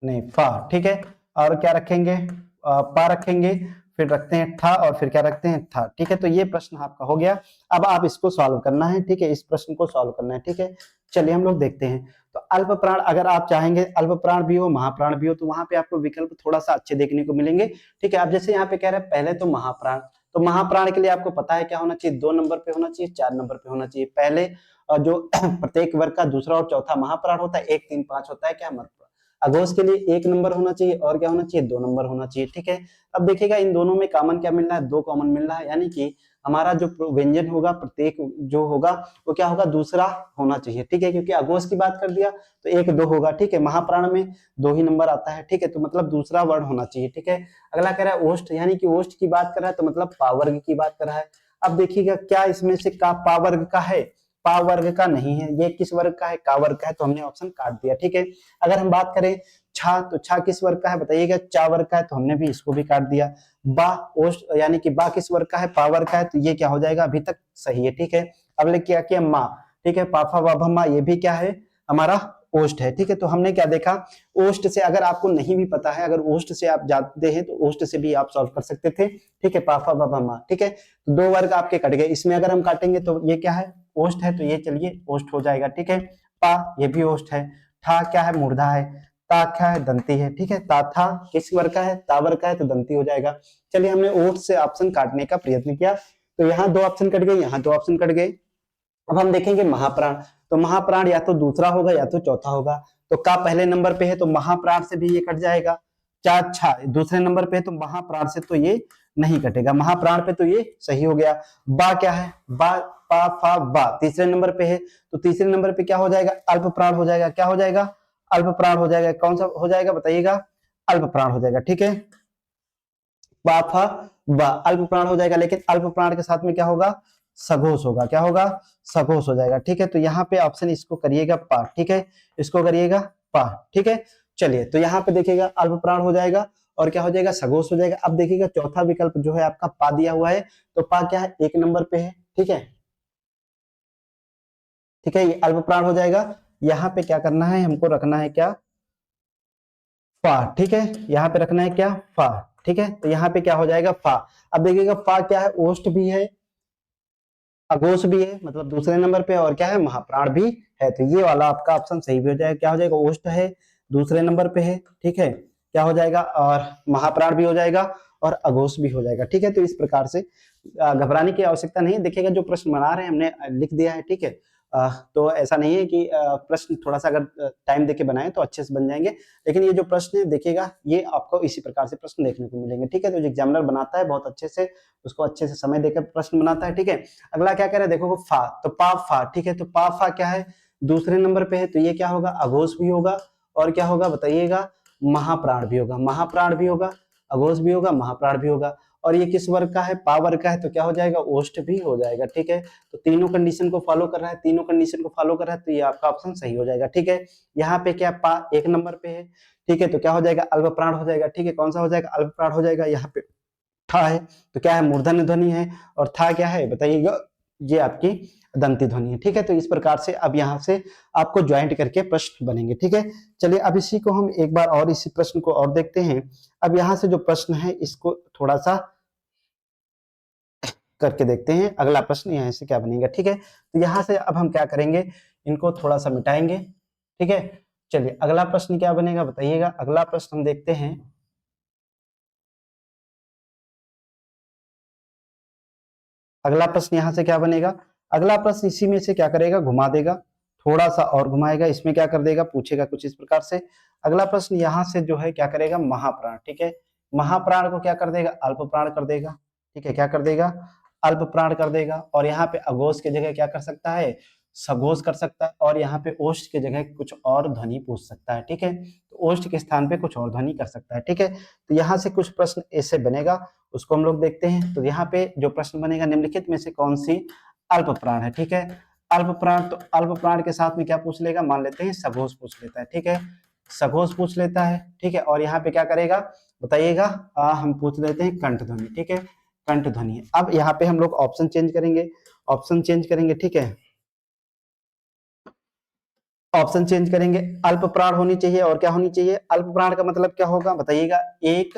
नहीं फा, ठीक है। और क्या रखेंगे, पा रखेंगे, फिर रखते हैं ठा, और फिर क्या रखते हैं था, ठीक है। तो ये प्रश्न आपका हो गया। अब आप इसको सॉल्व करना है, ठीक है, इस प्रश्न को सॉल्व करना है, ठीक है। चलिए हम लोग देखते हैं। तो अल्प प्राण अगर आप चाहेंगे अल्प प्राण भी हो महाप्राण भी हो, तो वहां पे आपको विकल्प थोड़ा सा अच्छे देखने को मिलेंगे, ठीक है। अब जैसे यहाँ पे कह रहे हैं पहले तो महाप्राण, तो महाप्राण के लिए आपको पता है क्या होना चाहिए, 2 नंबर पे होना चाहिए, 4 नंबर पे होना चाहिए। पहले जो प्रत्येक वर्ग का दूसरा और चौथा महाप्राण होता है, 1 3 5 होता है क्या, अघोष के लिए 1 नंबर होना चाहिए, और क्या होना चाहिए, 2 नंबर होना चाहिए, ठीक है। अब देखिएगा इन दोनों में कॉमन क्या मिल रहा है, 2 कॉमन मिल रहा है, यानी कि हमारा जो व्यंजन होगा प्रत्येक जो होगा वो क्या होगा, दूसरा होना चाहिए, ठीक है। क्योंकि अघोष की बात कर दिया तो 1 2 होगा, ठीक है। महाप्राण में 2 ही नंबर आता है, ठीक है, तो मतलब दूसरा वर्ण होना चाहिए, ठीक है। अगला कह रहा है ओष्ठ, यानी कि ओष्ठ की बात कर रहा है, तो मतलब पावर्ग की बात कर रहा है। अब देखिएगा क्या इसमें से का पावर्ग का है, पा वर्ग का नहीं है, ये किस वर्ग का है, का वर्ग का है, तो हमने ऑप्शन काट दिया, ठीक है। अगर हम बात करें छा, तो छा किस वर्ग का है बताइएगा, चा वर्ग का है, तो हमने भी इसको भी काट दिया। बा, ओष्ठ यानी कि बा किस वर्ग का है, पा वर्ग का है, तो ये क्या हो जाएगा, अभी तक सही है, ठीक है। अब ले क्या किया, माँ, ठीक है, पाफा वाभा माँ, ये भी क्या है हमारा ओष्ठ है, ठीक है। तो हमने क्या देखा, ओष्ठ से अगर आपको नहीं भी पता है, अगर ओष्ठ से आप जानते हैं तो ओष्ठ से भी आप सॉल्व कर सकते थे, ठीक है, पाफा वाभा माँ, ठीक है। तो 2 वर्ग आपके कट गए, इसमें अगर हम काटेंगे तो ये क्या है, ओष्ठ है, तो ये चलिए ओष्ठ हो जाएगा, ठीक है। पा, ये भी ओष्ठ है। ठा क्या है, मूर्धा है। ता क्या है, दंती है, ठीक है। ता था किस वर्ग का है, ता वर्ग का है, तो दंती हो जाएगा। चलिए हमने ओष्ठ से ऑप्शन काटने का प्रयत्न किया, तो यहाँ 2 ऑप्शन कट गए, यहाँ 2 ऑप्शन कट गए। अब हम देखेंगे महाप्राण, तो महाप्राण या तो दूसरा होगा या तो चौथा होगा। तो का पहले नंबर पे है तो महाप्राण से भी ये कट जाएगा। चार छा दूसरे नंबर पे है तो महाप्राण से तो ये नहीं कटेगा, महाप्राण पे तो ये सही हो गया। बा क्या है, बा, पा फा बा तीसरे नंबर पे है, तो तीसरे नंबर पे क्या हो जाएगा, अल्प प्राण हो जाएगा, क्या हो जाएगा, अल्प प्राण हो जाएगा। कौन सा हो जाएगा बताइएगा, अल्प प्राण हो जाएगा, ठीक है। बा फा बा अल्प प्राण हो जाएगा, लेकिन अल्प प्राण के साथ में क्या होगा, सघोष होगा, क्या होगा, सघोष हो जाएगा, ठीक है। तो यहाँ पे ऑप्शन इसको करिएगा पा, ठीक है, इसको करिएगा पा, ठीक है। चलिए तो यहाँ पे देखिएगा अल्प प्राण हो जाएगा और क्या हो जाएगा, सघोष हो जाएगा। अब देखिएगा चौथा विकल्प जो है आपका पा दिया हुआ है, तो पा क्या है, 1 नंबर पे है, ठीक है, ठीक है, ये अल्प प्राण हो जाएगा। यहाँ पे क्या करना है, हमको रखना है क्या, फा, ठीक है, यहाँ पे रखना है क्या, फा, ठीक है। तो यहाँ पे क्या हो जाएगा फा। अब देखिएगा फा क्या है, ओष्ठ भी है, अघोष भी है, मतलब दूसरे नंबर पे, और क्या है, महाप्राण भी है। तो ये वाला आपका ऑप्शन सही भी हो जाएगा। क्या हो जाएगा, ओष्ठ है, दूसरे नंबर पे है, ठीक है, क्या हो जाएगा, और महाप्राण भी हो जाएगा और अघोष भी हो जाएगा। ठीक है, तो इस प्रकार से घबराने की आवश्यकता नहीं है। देखिएगा जो प्रश्न बना रहे हैं हमने लिख दिया है, ठीक है। तो ऐसा नहीं है कि प्रश्न थोड़ा सा अगर टाइम देके बनाए तो अच्छे से बन जाएंगे, लेकिन ये जो प्रश्न है देखिएगा ये आपको इसी प्रकार से प्रश्न देखने को मिलेंगे। ठीक है, तो जो एग्जामिनर बनाता है बहुत अच्छे से, उसको अच्छे से समय देकर प्रश्न बनाता है। ठीक है, अगला क्या कह रहा है, देखो फा, तो पा फा, ठीक है, तो पा फा क्या है, दूसरे नंबर पे है, तो ये क्या होगा, अघोष भी होगा, और क्या होगा बताइएगा, महाप्राण भी होगा, महाप्राण भी होगा, अघोष भी होगा, महाप्राण भी होगा। और ये किस वर्ग का है, पा वर्ग का है, तो क्या हो जाएगा, ओष्ठ भी हो जाएगा। ठीक है, तो तीनों कंडीशन को फॉलो कर रहा है, तीनों कंडीशन को फॉलो कर रहा है, तो ये आपका ऑप्शन सही हो जाएगा। ठीक है, यहाँ पे क्या, पा एक नंबर पे है, ठीक है, तो क्या हो जाएगा, अल्प प्राण हो जाएगा। ठीक है, कौन सा हो जाएगा, अल्प प्राण हो जाएगा। यहाँ पे ठा है, तो क्या है, मूर्धन्य ध्वनि है, और था क्या है बताइएगा, ये आपकी दंती ध्वनि है। ठीक है, तो इस प्रकार से अब यहाँ से आपको ज्वाइंट करके प्रश्न बनेंगे। ठीक है, चलिए अब इसी को हम एक बार और इसी प्रश्न को और देखते हैं। अब यहाँ से जो प्रश्न है इसको थोड़ा सा करके देखते हैं। अगला प्रश्न यहाँ से क्या बनेगा। ठीक है, तो यहाँ से अब हम क्या करेंगे, इनको थोड़ा सा मिटाएंगे। ठीक है, चलिए अगला प्रश्न क्या बनेगा बताइएगा। अगला प्रश्न हम देखते हैं, अगला प्रश्न यहाँ से क्या बनेगा। अगला प्रश्न इसी में से क्या करेगा, घुमा देगा, थोड़ा सा और घुमाएगा, इसमें क्या कर देगा, पूछेगा कुछ इस प्रकार से। अगला प्रश्न यहाँ से जो है क्या करेगा, महाप्राण। ठीक है, महाप्राण को क्या कर देगा, अल्प प्राण कर देगा। ठीक है, क्या कर देगा, अल्प प्राण कर देगा। और यहाँ पे अघोष की जगह क्या कर सकता है, सघोष कर सकता है। और यहाँ पे ओष्ठ की जगह कुछ और ध्वनि पूछ सकता है। ठीक है, तो ओष्ठ के स्थान पे कुछ और ध्वनि कर सकता है। ठीक है, तो यहाँ से कुछ प्रश्न ऐसे बनेगा, उसको हम लोग देखते हैं। तो यहाँ पे जो प्रश्न बनेगा, निम्नलिखित में से कौन सी अल्प प्राण है। ठीक है, अल्प प्राण, तो अल्प प्राण के साथ में क्या पूछ लेगा, मान लेते हैं सघोष पूछ लेता है। ठीक है, सघोष पूछ लेता है। ठीक है, और यहाँ पे क्या करेगा बताइएगा, हम पूछ लेते हैं कंठ ध्वनि। ठीक है, कंठ ध्वनि। अब यहाँ पे हम लोग ऑप्शन चेंज करेंगे, ऑप्शन चेंज करेंगे। ठीक है, ऑप्शन चेंज करेंगे, अल्प प्राण होनी चाहिए, और क्या होनी चाहिए, अल्प प्राण का मतलब क्या होगा बताइएगा, 1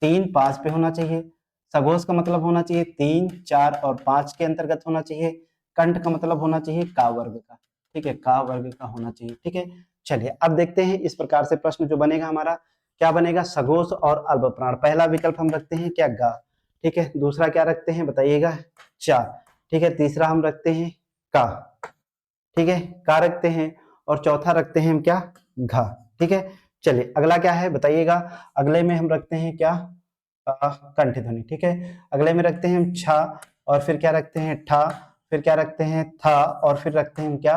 3 5 पे होना चाहिए। सघोष का मतलब होना चाहिए 3 4 और 5 के अंतर्गत होना चाहिए। कंठ का मतलब होना चाहिए का वर्ग का। ठीक है, का वर्ग का होना चाहिए। ठीक है, चलिए अब देखते हैं इस प्रकार से प्रश्न जो बनेगा हमारा, क्या बनेगा, सघोष और अल्प प्राण। पहला विकल्प हम रखते हैं क्या, गा। ठीक है, दूसरा क्या रखते हैं बताइएगा, चा। ठीक है, तीसरा हम रखते हैं का। ठीक है, का रखते हैं, और चौथा रखते हैं हम क्या, घा। ठीक है, चलिए अगला क्या है बताइएगा। अगले में हम रखते हैं क्या, कंठ ध्वनि। ठीक है, अगले में रखते हैं हम छा, और फिर क्या रखते हैं ठा, फिर क्या रखते हैं था, और फिर रखते हैं क्या,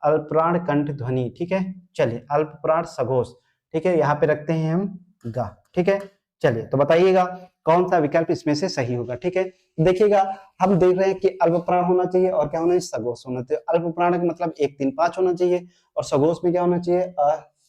अल्पप्राण कंठ ध्वनि। ठीक है, चलिए अल्पप्राण सघोष। ठीक है, यहाँ पे रखते हैं हम गा। ठीक है, चलिए तो बताइएगा कौन सा विकल्प इसमें से सही होगा। ठीक है, देखिएगा हम देख रहे हैं कि अल्प प्राण होना चाहिए, और क्या होना चाहिए, सघोष होना चाहिए। अल्प प्राण का मतलब 1 3 5 होना चाहिए, और सघोष में क्या होना चाहिए,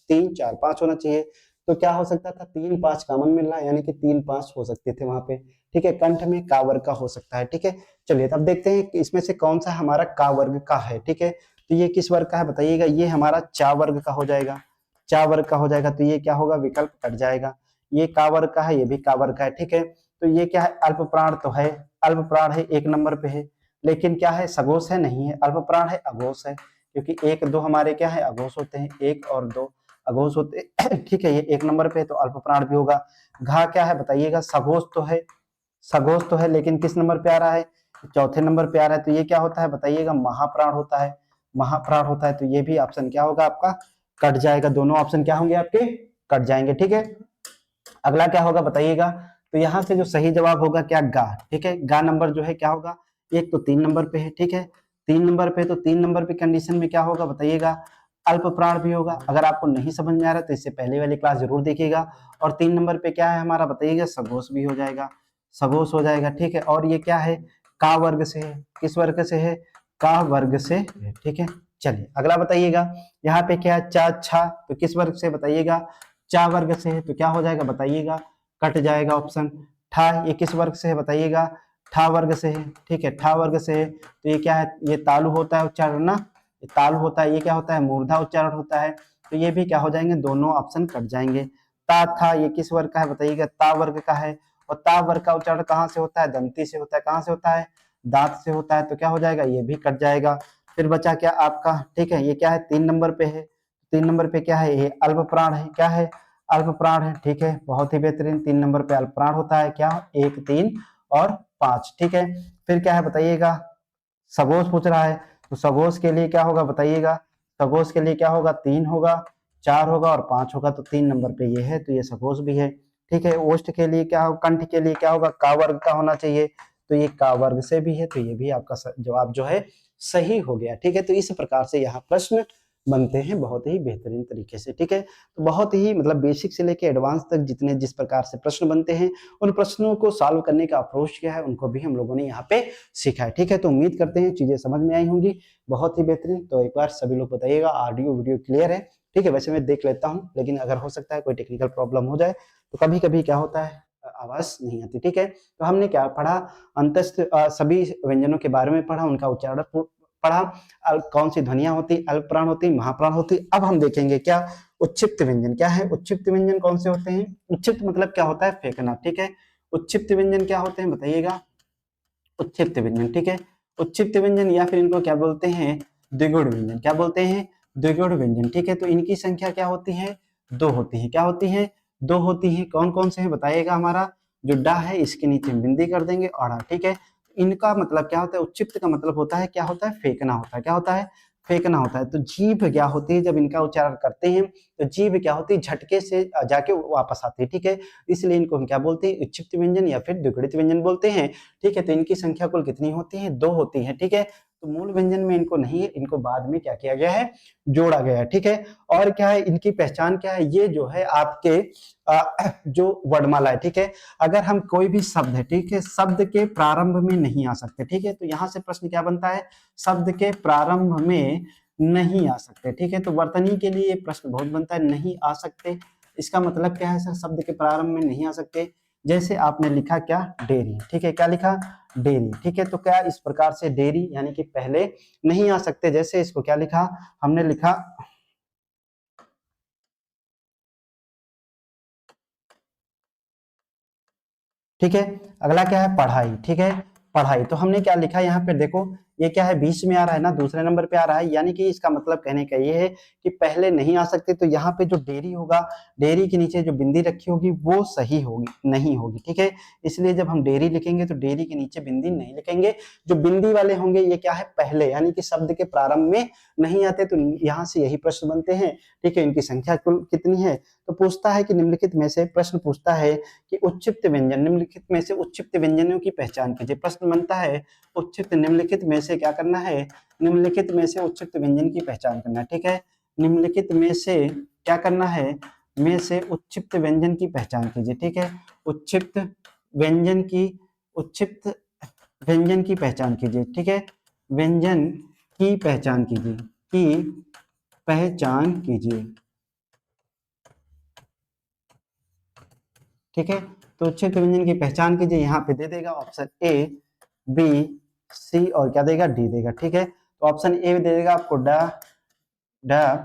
3 4 5 होना चाहिए। तो क्या हो सकता था, 3 5 कॉमन मिल रहा है, यानी कि 3 5 हो सकते थे वहां पे। ठीक है, कंठ में का वर्ग का हो सकता है। ठीक है, चलिए तब देखते हैं कि इसमें से कौन सा हमारा का वर्ग का है। ठीक है, तो ये किस वर्ग का है बताइएगा, ये हमारा चा वर्ग का हो जाएगा, चा वर्ग का हो जाएगा। तो ये क्या होगा, विकल्प कट जाएगा। ये का वर्ग का है, ये भी का वर्ग का है। ठीक है, तो ये क्या है, अल्प प्राण तो है, अल्प प्राण है, 1 नंबर पे है, लेकिन क्या है, सघोष है नहीं है, अल्प प्राण है, अघोष है, क्योंकि 1 2 हमारे क्या है, अघोष होते हैं, 1 और 2 अघोष होते हैं। ठीक है, ये 1 नंबर पे है, तो अल्प प्राण भी होगा। घा क्या है बताइएगा, सघोष तो है, सघोष तो है, लेकिन किस नंबर पे आ रहा है, चौथे नंबर पे आ रहा है। तो ये क्या होता है बताइएगा, महाप्राण होता है, महाप्राण होता है। तो ये भी ऑप्शन क्या होगा आपका, कट जाएगा। दोनों ऑप्शन क्या होंगे आपके, कट जाएंगे। ठीक है, अगला क्या होगा बताइएगा। तो यहाँ से जो सही जवाब होगा क्या, गा। ठीक है, गा नंबर जो है क्या होगा, एक तो 3 नंबर पे है। ठीक है, 3 नंबर पे, तो 3 नंबर पे कंडीशन में क्या होगा बताइएगा, अल्प प्राण भी होगा। अगर आपको नहीं समझ में आ रहा तो इससे पहले वाली क्लास जरूर देखिएगा। और 3 नंबर पे क्या है हमारा बताइएगा, सघोष भी हो जाएगा, सघोष हो जाएगा। ठीक है, और ये क्या है, का वर्ग से है, किस वर्ग से है, का वर्ग से है। ठीक है, चलिए अगला बताइएगा। यहाँ पे क्या है, चा छा, तो किस वर्ग से बताइएगा, चा वर्ग से है। तो क्या हो जाएगा बताइएगा, कट जाएगा ऑप्शन। ठा, ये किस वर्ग से है बताइएगा, ठा वर्ग से है। ठीक है, ठा वर्ग से है, तो ये क्या है, ये तालु होता है उच्चारण ना, ये तालु होता है, ये क्या होता है, मूर्धा उच्चारण होता है। तो ये भी क्या हो जाएंगे, दोनों ऑप्शन कट जाएंगे। ता था, ये किस वर्ग का है बताइएगा, ता वर्ग का है। और ता वर्ग का उच्चारण कहाँ से होता है, दंती से होता है। कहाँ से होता है, दांत से होता है। तो क्या हो जाएगा, ये भी कट जाएगा। फिर बचा क्या आपका, ठीक है, ये क्या है 3 नंबर पे है। 3 नंबर पे क्या है, ये अल्प प्राण है। क्या है, अल्प प्राण है, ठीक है, बहुत ही बेहतरीन। 3 नंबर पे अल्प प्राण होता है, क्या, 1, 3 और 5, ठीक है। फिर क्या है बताइएगा, सगोश पूछ रहा है, तो सगोश के लिए क्या होगा बताइएगा, सगोश के लिए क्या होगा, 3 होगा, 4 होगा और 5 होगा। तो 3 नंबर पे ये है, तो ये सगोश भी है, ठीक है। ओष्ठ के लिए क्या होगा, कंठ के लिए क्या होगा, का वर्ग का होना चाहिए, तो ये का वर्ग से भी है, तो ये भी आपका जवाब जो है सही हो गया, ठीक है। तो इस प्रकार से यहाँ प्रश्न बनते हैं बहुत ही बेहतरीन तरीके से, ठीक है। तो बहुत ही मतलब बेसिक से लेके एडवांस तक जितने जिस प्रकार से प्रश्न बनते हैं, उन प्रश्नों को सॉल्व करने का अप्रोच क्या है, उनको भी हम लोगों ने यहाँ पे सीखा है, ठीक है। तो उम्मीद करते हैं चीजें समझ में आई होंगी, बहुत ही बेहतरीन। तो एक बार सभी लोग बताइएगा ऑडियो वीडियो क्लियर है, ठीक है। वैसे मैं देख लेता हूँ, लेकिन अगर हो सकता है कोई टेक्निकल प्रॉब्लम हो जाए, तो कभी कभी क्या होता है, आवाज नहीं आती, ठीक है। तो हमने क्या पढ़ा, अंतस्थ सभी व्यंजनों के बारे में पढ़ा, उनका उच्चारण पढ़ा, कौन सी ध्वनियां होती, अल्प प्राण होती, महाप्राण होती। अब हम देखेंगे क्या, उच्छिप्त व्यंजन क्या है, उच्छिप्त व्यंजन कौन से होते हैं। उच्छिप्त मतलब क्या होता है, फेंकना, ठीक है। उच्छिप्त व्यंजन क्या होते हैं बताइएगा, उच्छिप्त व्यंजन, ठीक है। उच्छिप्त व्यंजन या फिर इनको क्या बोलते हैं, द्विगुण व्यंजन। क्या बोलते हैं, द्विगुण व्यंजन, ठीक है। तो इनकी संख्या क्या होती है, 2 होती है। क्या होती है, 2 होती है। कौन कौन से हैं बताइएगा, हमारा जो डा है इसके नीचे बिंदी कर देंगे, अड़ा, ठीक है। इनका मतलब क्या होता है, उच्चिप्त का मतलब होता है, क्या होता है, फेंकना होता है। क्या होता है, फेंकना होता है। तो जीभ क्या होती है, जब इनका उच्चारण करते हैं तो जीभ क्या होती है, झटके से जाके वापस आती है, ठीक है। इसलिए इनको हम क्या बोलते हैं, उच्छिप्त व्यंजन या फिर द्विगुणित व्यंजन बोलते हैं, ठीक है। तो इनकी संख्या कुल कितनी होती है, 2 होती है, ठीक है। तो मूल व्यंजन में इनको नहीं है, इनको बाद में क्या किया गया है, जोड़ा गया है, ठीक है। और क्या है, इनकी पहचान क्या है, ये जो है आपके जो वर्णमाला है, ठीक है। अगर हम कोई भी शब्द है, ठीक है, शब्द के प्रारंभ में नहीं आ सकते, ठीक है। तो यहां से प्रश्न क्या बनता है, शब्द के प्रारंभ में नहीं आ सकते, ठीक है। तो वर्तनी के लिए प्रश्न बहुत बनता है, नहीं आ सकते। इसका मतलब क्या है सर, शब्द के प्रारंभ में नहीं आ सकते। जैसे आपने लिखा क्या, डेयरी, ठीक है। क्या लिखा, डेयरी, ठीक है। तो क्या इस प्रकार से डेयरी यानी कि पहले नहीं आ सकते। जैसे इसको क्या लिखा, हमने लिखा, ठीक है। अगला क्या है, पढ़ाई, ठीक है। पढ़ाई, तो हमने क्या लिखा यहाँ पे देखो, ये क्या है, बीच में आ रहा है ना, दूसरे नंबर पे आ रहा है, यानी कि इसका मतलब कहने का ये है कि पहले नहीं आ सकते। तो यहाँ पे जो डेयरी होगा, डेयरी के नीचे जो बिंदी रखी होगी वो सही होगी, नहीं होगी, ठीक है। इसलिए जब हम डेयरी लिखेंगे तो डेयरी के नीचे बिंदी नहीं लिखेंगे। जो बिंदी वाले होंगे ये क्या है, पहले, यानी कि शब्द के प्रारंभ में नहीं आते। तो यहाँ से यही प्रश्न बनते हैं, ठीक है। इनकी संख्या कुल कितनी है, तो पूछता है कि निम्नलिखित में से, प्रश्न पूछता है कि उच्चिप्त व्यंजन, निम्नलिखित में से उच्चिप्त व्यंजनों की पहचान कीजिए। प्रश्न बनता है उच्चिप्त, निम्नलिखित में से क्या करना है, निम्नलिखित में से उच्चिप्त व्यंजन की पहचान करना है, ठीक है। निम्नलिखित में से क्या करना है, में से उच्चिप्त व्यंजन की पहचान कीजिए, ठीक है। उच्चिप्त व्यंजन की, उच्चिप्त व्यंजन की पहचान कीजिए, ठीक है। व्यंजन की पहचान कीजिए, की पहचान कीजिए, ठीक है। तो उच्चिप्त व्यंजन की पहचान कीजिए, यहाँ पे दे देगा ऑप्शन ए, बी, सी और क्या देगा, डी देगा, ठीक है। तो ऑप्शन ए दे देगा आपको डा, डा,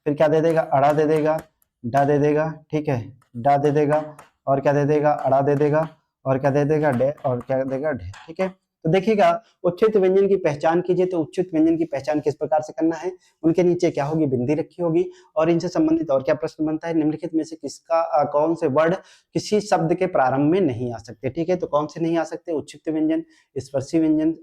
फिर क्या दे देगा, अड़ा दे देगा, डा दे देगा, ठीक है, डा दे देगा, और क्या दे देगा, अड़ा दे देगा, और क्या दे देगा, डे, और क्या देगा, ढे, ठीक है। तो देखिएगा, उच्चित व्यंजन की पहचान कीजिए, तो उच्चित व्यंजन की पहचान किस प्रकार से करना है, उनके नीचे क्या होगी, बिंदी रखी होगी। और इनसे संबंधित और क्या प्रश्न बनता है, निम्नलिखित में से किसका कौन से वर्ड किसी शब्द के प्रारंभ में नहीं आ सकते, ठीक है। तो कौन से नहीं आ सकते, उच्छित व्यंजन, स्पर्शी व्यंजन,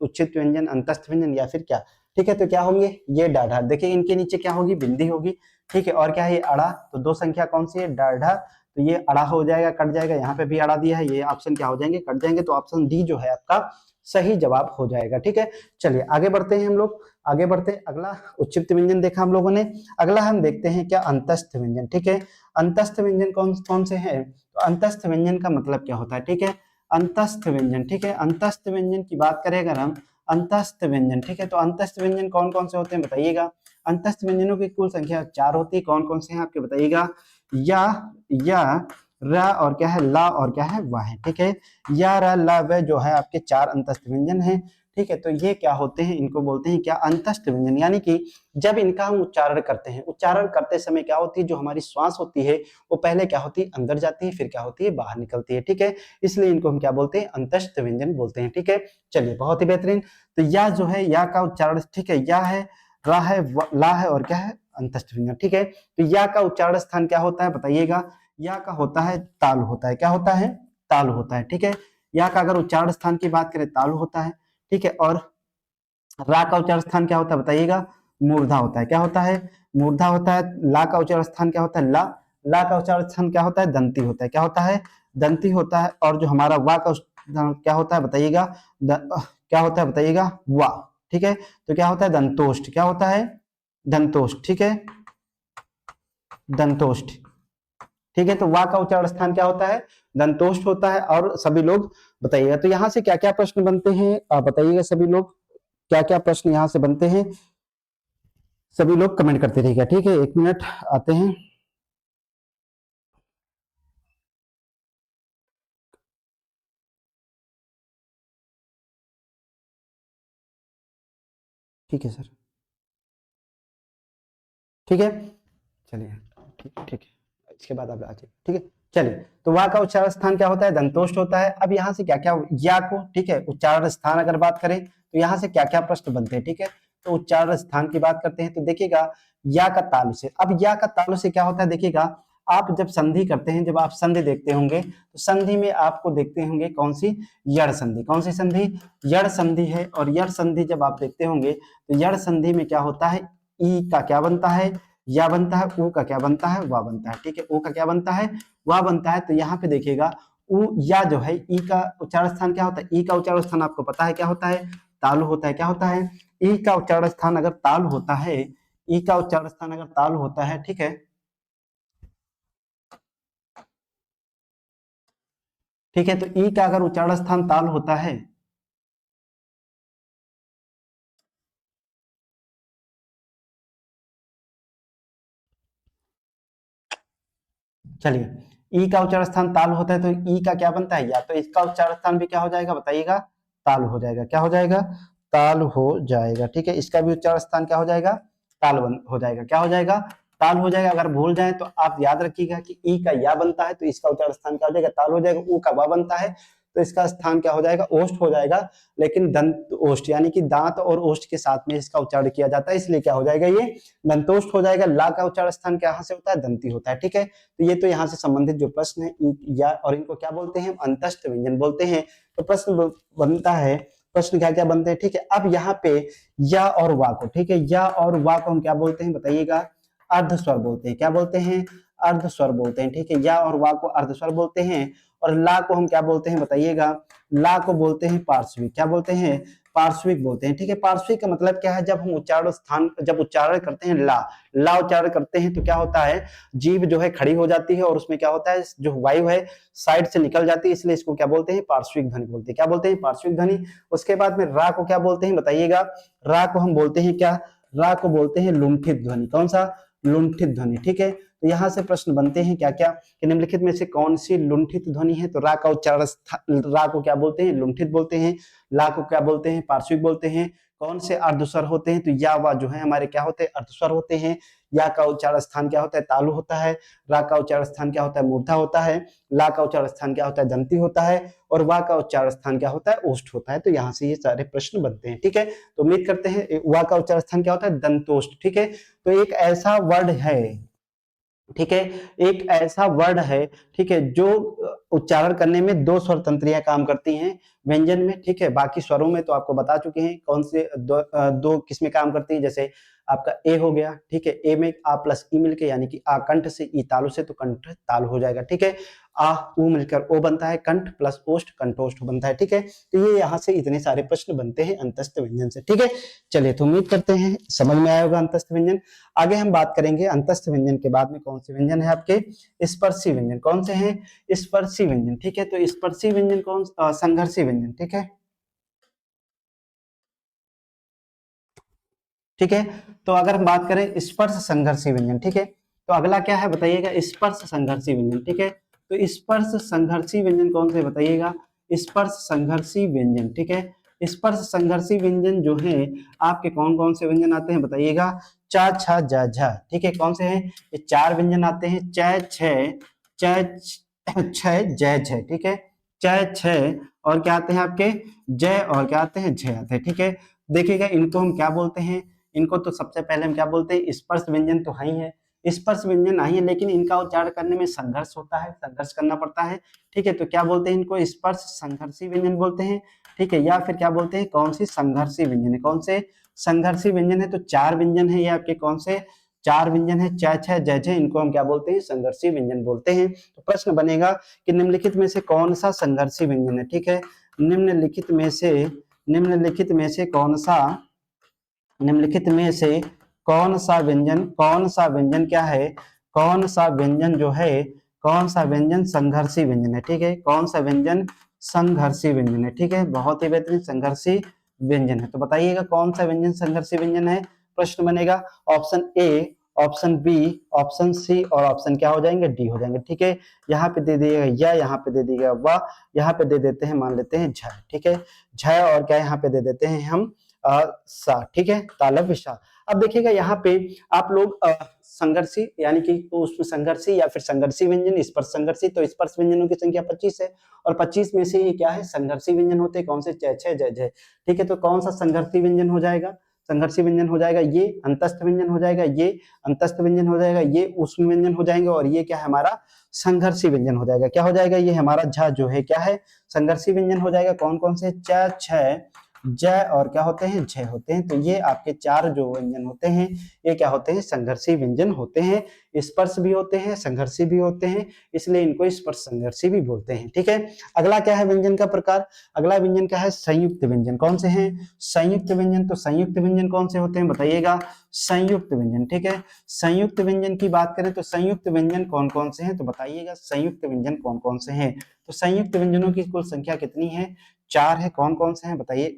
उच्छित व्यंजन, अंतस्थ व्यंजन या फिर क्या, ठीक है। तो क्या होंगे, ये डाढ़ा, देखिए इनके नीचे क्या होगी, बिंदी होगी, ठीक है। और क्या है, ये अड़ा, तो 2 संख्या कौन सी है, डाढ़ा, तो ये अड़ा हो जाएगा, कट जाएगा, यहाँ पे भी अड़ा दिया है, ये ऑप्शन क्या हो जाएंगे, कट जाएंगे। तो ऑप्शन डी जो है आपका सही जवाब हो जाएगा, ठीक है। चलिए आगे बढ़ते हैं हम लोग, आगे बढ़ते हैं। अगला उच्चिप्त व्यंजन देखा हम लोगों ने, अगला हम देखते हैं क्या, अंतस्थ व्यंजन, ठीक है। अंतस्थ व्यंजन कौन कौन से हैं, तो अंतस्थ व्यंजन का मतलब क्या होता है, ठीक है। अंतस्थ व्यंजन, ठीक है, अंतस्थ व्यंजन की बात करें अगर हम, अंतस्थ व्यंजन, ठीक है। तो अंतस्थ व्यंजन कौन कौन से होते हैं बताइएगा, अंतस्थ व्यंजनों की कुल संख्या 4 होती है। कौन कौन से हैं आपके बताइएगा, या र और क्या है, ला और क्या है, वाह है, ठीक है। या, रा, ला, व जो है आपके 4 अंतस्थ व्यंजन हैं, ठीक है। तो ये क्या होते हैं, इनको बोलते हैं क्या, अंतस्थ व्यंजन। यानी कि जब इनका हम उच्चारण करते हैं, उच्चारण करते समय क्या होती है, जो हमारी श्वास होती है वो पहले क्या होती है, अंदर जाती है, फिर क्या होती है, बाहर निकलती है, ठीक है। इसलिए इनको हम क्या बोलते हैं, अंतस्थ व्यंजन बोलते हैं, ठीक है। चलिए बहुत ही बेहतरीन। तो या जो है, या का उच्चारण, ठीक है, या है, रा है, ला है और क्या है, अंतस्थ व्यंजन, ठीक है। तो या का उच्चारण स्थान क्या होता है बताइएगा, या का होता है तालु होता है, क्या होता है, तालु होता है, ठीक है। या का अगर उच्चारण स्थान की बात करें तालु होता है, ठीक है। और रा का उच्चारण स्थान क्या होता है बताइएगा, मूर्धा होता है, क्या होता है, मूर्धा होता है। ला का उच्चारण स्थान क्या होता है, ला, ला का उच्चारण स्थान क्या होता है, दंती होता है, क्या होता है, दंती होता है। और जो हमारा वा का उच्चारण क्या होता है बताइएगा, क्या होता है बताइएगा, वा, ठीक है। तो क्या होता है, दंतोष्ठ, क्या होता है, दंतोष्ठ, ठीक है, दंतोष्ठ, ठीक है। तो वा का उच्चारण स्थान क्या होता है, दंतोष्ठ होता है। और सभी लोग बताइएगा, तो यहाँ से क्या क्या प्रश्न बनते हैं, आप बताइएगा सभी लोग, क्या क्या प्रश्न यहाँ से बनते हैं, सभी लोग कमेंट करते रहिएगा, ठीक है। 1 मिनट आते हैं। ठीक है सर, ठीक है, चलिए, ठीक है, इसके बाद आप आ जाइए, ठीक है। चलिए, तो वहां का उच्चारण स्थान क्या होता है, दंतोष्ठ होता है। अब यहाँ से क्या क्या, या को, ठीक है, उच्चारण स्थान अगर बात करें तो यहाँ से क्या क्या प्रश्न बनते हैं, ठीक है। तो उच्चारण स्थान की बात करते हैं तो देखिएगा, या का तालु से, अब या का तालु से क्या होता है देखिएगा, आप जब संधि करते हैं, जब आप संधि देखते होंगे तो संधि में आपको देखते होंगे कौन सी, यड़ संधि, कौन सी संधि, यड़ संधि है। और यड़ संधि जब आप देखते होंगे तो यड़ संधि में क्या होता है, ई का क्या बनता है, या बनता है, ऊ का क्या बनता है, वा बनता है, ठीक है। ऊ का क्या बनता है, वा बनता है। तो यहाँ पे देखिएगा, ऊ या जो है, ई का उच्चारण स्थान क्या होता है, ई का उच्चारण स्थान आपको पता है क्या होता है, तालु होता है, क्या होता है, ई का उच्चारण स्थान अगर तालु होता है, ई का उच्चारण स्थान अगर तालु होता है, ठीक है, ठीक है। तो ई का अगर उच्चारण स्थान तालु होता है, चलिए, ई का उच्चारण स्थान ताल होता है तो ई का क्या बनता है, या तो इसका उच्चारण स्थान भी क्या हो जाएगा बताइएगा, ताल हो जाएगा, क्या हो जाएगा, ताल हो जाएगा, ठीक है। इसका भी उच्चारण स्थान क्या हो जाएगा, ताल हो जाएगा, क्या हो जाएगा, ताल हो जाएगा। अगर भूल जाए तो आप याद रखिएगा कि ई का या बनता है तो इसका उच्चारण स्थान क्या हो जाएगा, ताल हो जाएगा। ऊ का वा बनता है तो इसका स्थान क्या हो जाएगा, ओष्ठ हो जाएगा। लेकिन दंत ओष्ठ यानी कि दांत और ओष्ठ के साथ में इसका उच्चारण किया जाता है, इसलिए क्या हो जाएगा, ये दंतोष्ठ हो जाएगा। ला का उच्चारण स्थान क्या से होता है, दंती होता है, ठीक है। तो ये तो यहाँ से संबंधित जो प्रश्न है, या और इनको क्या बोलते हैं, अंतस्थ व्यंजन बोलते हैं। तो प्रश्न बनता है, प्रश्न क्या क्या बनते हैं, ठीक है। अब यहाँ पे या और वा को, ठीक है, या और वा को हम क्या बोलते हैं बताइएगा, अर्ध स्वर बोलते हैं, क्या बोलते हैं, अर्ध स्वर बोलते हैं, ठीक है। या और वा को अर्ध स्वर बोलते हैं। और ला को हम क्या बोलते हैं बताइएगा, ला को बोलते हैं पार्श्विक, क्या बोलते हैं, पार्श्विक बोलते हैं, ठीक है। पार्श्विक का मतलब क्या है, जब हम उच्चारण स्थान, जब उच्चारण करते हैं ला, ला उच्चारण करते हैं तो क्या होता है, जीभ जो है खड़ी हो जाती है और उसमें क्या होता है, जो वायु है साइड से निकल जाती है, इसलिए इसको क्या बोलते हैं, पार्श्विक ध्वनि बोलते हैं, क्या बोलते हैं, पार्श्विक ध्वनि। उसके बाद में रा को क्या बोलते हैं बताइएगा, रा को हम बोलते हैं क्या, रा को बोलते हैं लुंठित ध्वनि, कौन सा, लुंठित ध्वनि, ठीक है। तो यहाँ से प्रश्न बनते हैं क्या क्या, कि निम्नलिखित में से कौन सी लुंठित ध्वनि है, तो रा का उच्चारण, रा को क्या बोलते हैं, लुंठित बोलते हैं। ला को क्या बोलते हैं, पार्श्विक बोलते हैं। कौन से अर्धस्वर होते हैं, तो या वा जो है हमारे क्या होते हैं, अर्धस्वर होते हैं। या का उच्चारण स्थान क्या होता है, तालु होता है। रा का उच्चारण स्थान क्या होता है, मूर्धा होता है। ला का उच्चारण स्थान क्या होता है, दंती होता है। और वा का उच्चारण स्थान क्या होता है, ओष्ठ होता है। तो यहाँ से ये सारे प्रश्न बनते हैं, ठीक है। तो उम्मीद करते हैं, वा का उच्चारण स्थान क्या होता है, दंतोष्ठ, ठीक है। तो एक ऐसा वर्ड है, ठीक है, एक ऐसा वर्ड है, ठीक है, जो उच्चारण करने में दो स्वर तंत्रियां काम करती हैं व्यंजन में, ठीक है। बाकी स्वरों में तो आपको बता चुके हैं कौन से दो किस में काम करती है। जैसे आपका ए हो गया, ठीक है, ए में आ प्लस ई मिलके, यानी कि आ कंठ से ई तालु से, तो कंठ ताल हो जाएगा, ठीक है। आ ऊ मिलकर ओ बनता है, कंठ प्लस ओष्ठ कंठोष्ठ बनता है, ठीक है। तो ये यहाँ से इतने सारे प्रश्न बनते हैं अंतस्थ व्यंजन से, ठीक है। चलिए, तो उम्मीद करते हैं समझ में आया होगा अंतस्थ व्यंजन। आगे हम बात करेंगे अंतस्थ व्यंजन के बाद में कौन से व्यंजन है आपके, स्पर्शी व्यंजन। कौन से हैं, स्पर्शी व्यंजन, ठीक है। तो स्पर्शी व्यंजन कौन, संघर्षी व्यंजन, ठीक है, ठीक है। तो अगर हम बात करें स्पर्श संघर्षी व्यंजन, ठीक है, तो अगला क्या है बताइएगा, स्पर्श संघर्षी व्यंजन, ठीक है। तो स्पर्श संघर्षी व्यंजन कौन से बताइएगा, स्पर्श संघर्षी व्यंजन, ठीक है। स्पर्श संघर्षी व्यंजन जो है आपके कौन कौन से व्यंजन आते हैं बताइएगा। च छ ज झ, ठीक है, कौन से हैं ये 4 व्यंजन आते हैं, च छ जय झ, ठीक है, च छ और क्या आते हैं आपके जय और क्या आते हैं झ आते हैं, ठीक है। देखिएगा इनको हम क्या बोलते हैं, इनको तो सबसे पहले हम क्या बोलते हैं, स्पर्श व्यंजन तो है ही है, स्पर्श व्यंजन आई है, लेकिन इनका उच्चारण करने में संघर्ष होता है, संघर्ष करना पड़ता है, ठीक है। तो क्या बोलते हैं इनको, स्पर्श संघर्षी व्यंजन बोलते हैं, ठीक है, या फिर क्या बोलते हैं, कौन सी संघर्षी व्यंजन है, कौन से संघर्षी व्यंजन है। तो 4 व्यंजन है ये आपके, कौन से 4 व्यंजन है, च छ ज झ, इनको हम क्या बोलते हैं, संघर्षी व्यंजन बोलते हैं। तो प्रश्न बनेगा कि निम्नलिखित में से कौन सा संघर्षी व्यंजन है, ठीक है, निम्नलिखित में से कौन सा, निम्नलिखित में से कौन सा व्यंजन क्या है, कौन सा व्यंजन जो है, कौन सा व्यंजन संघर्षी व्यंजन है, ठीक है, कौन सा व्यंजन संघर्षी व्यंजन है, ठीक है, बहुत ही बेहतरीन संघर्षी व्यंजन है। तो बताइएगा कौन सा व्यंजन संघर्षी व्यंजन है। प्रश्न बनेगा option A, option B, option C और ऑप्शन क्या हो जाएंगे, डी हो जाएंगे, ठीक है। यहाँ पे दे दिएगा या, यहाँ पे दे दिएगा वाह, यहाँ पे दे देते हैं, मान लेते हैं झ, ठीक है, झ और क्या यहाँ पे दे देते हैं हम सा, ठीक है, तालब विशा। अब देखिएगा यहाँ पे आप लोग संघर्षी यानी कि तो उसमें संघर्षी या फिर संघर्षी व्यंजन, स्पर्श संघर्षी, तो स्पर्श व्यंजनों की संख्या 25 है और 25 में से ये क्या है, संघर्षी व्यंजन होते हैं, कौन से च छ ज झ, ठीक है। तो कौन सा संघर्षी व्यंजन हो जाएगा, संघर्षी व्यंजन हो जाएगा ये अंतस्थ व्यंजन हो जाएगा, ये अंतस्थ व्यंजन हो जाएगा, ये ऊष्म व्यंजन हो जाएंगे और ये क्या है हमारा संघर्षी व्यंजन हो जाएगा, क्या हो जाएगा, ये हमारा झ जो है क्या है संघर्षी व्यंजन हो जाएगा। कौन कौन से, च छ ज और क्या होते हैं, झ होते हैं। तो ये आपके 4 जो व्यंजन होते हैं ये क्या होते हैं, संघर्षी व्यंजन होते हैं, स्पर्श भी होते हैं, संघर्षी भी होते हैं, इसलिए इनको स्पर्श संघर्षी भी बोलते हैं, ठीक है। अगला क्या है व्यंजन का प्रकार, अगला व्यंजन क्या है, संयुक्त व्यंजन। कौन से हैं, संयुक्त व्यंजन। तो संयुक्त व्यंजन कौन से होते हैं बताइएगा, संयुक्त व्यंजन, ठीक है। संयुक्त व्यंजन की बात करें तो संयुक्त व्यंजन कौन कौन से हैं, तो बताइएगा संयुक्त व्यंजन कौन कौन से हैं। तो संयुक्त व्यंजनों की कुल संख्या कितनी है, 4 है, कौन कौन से हैं बताइए,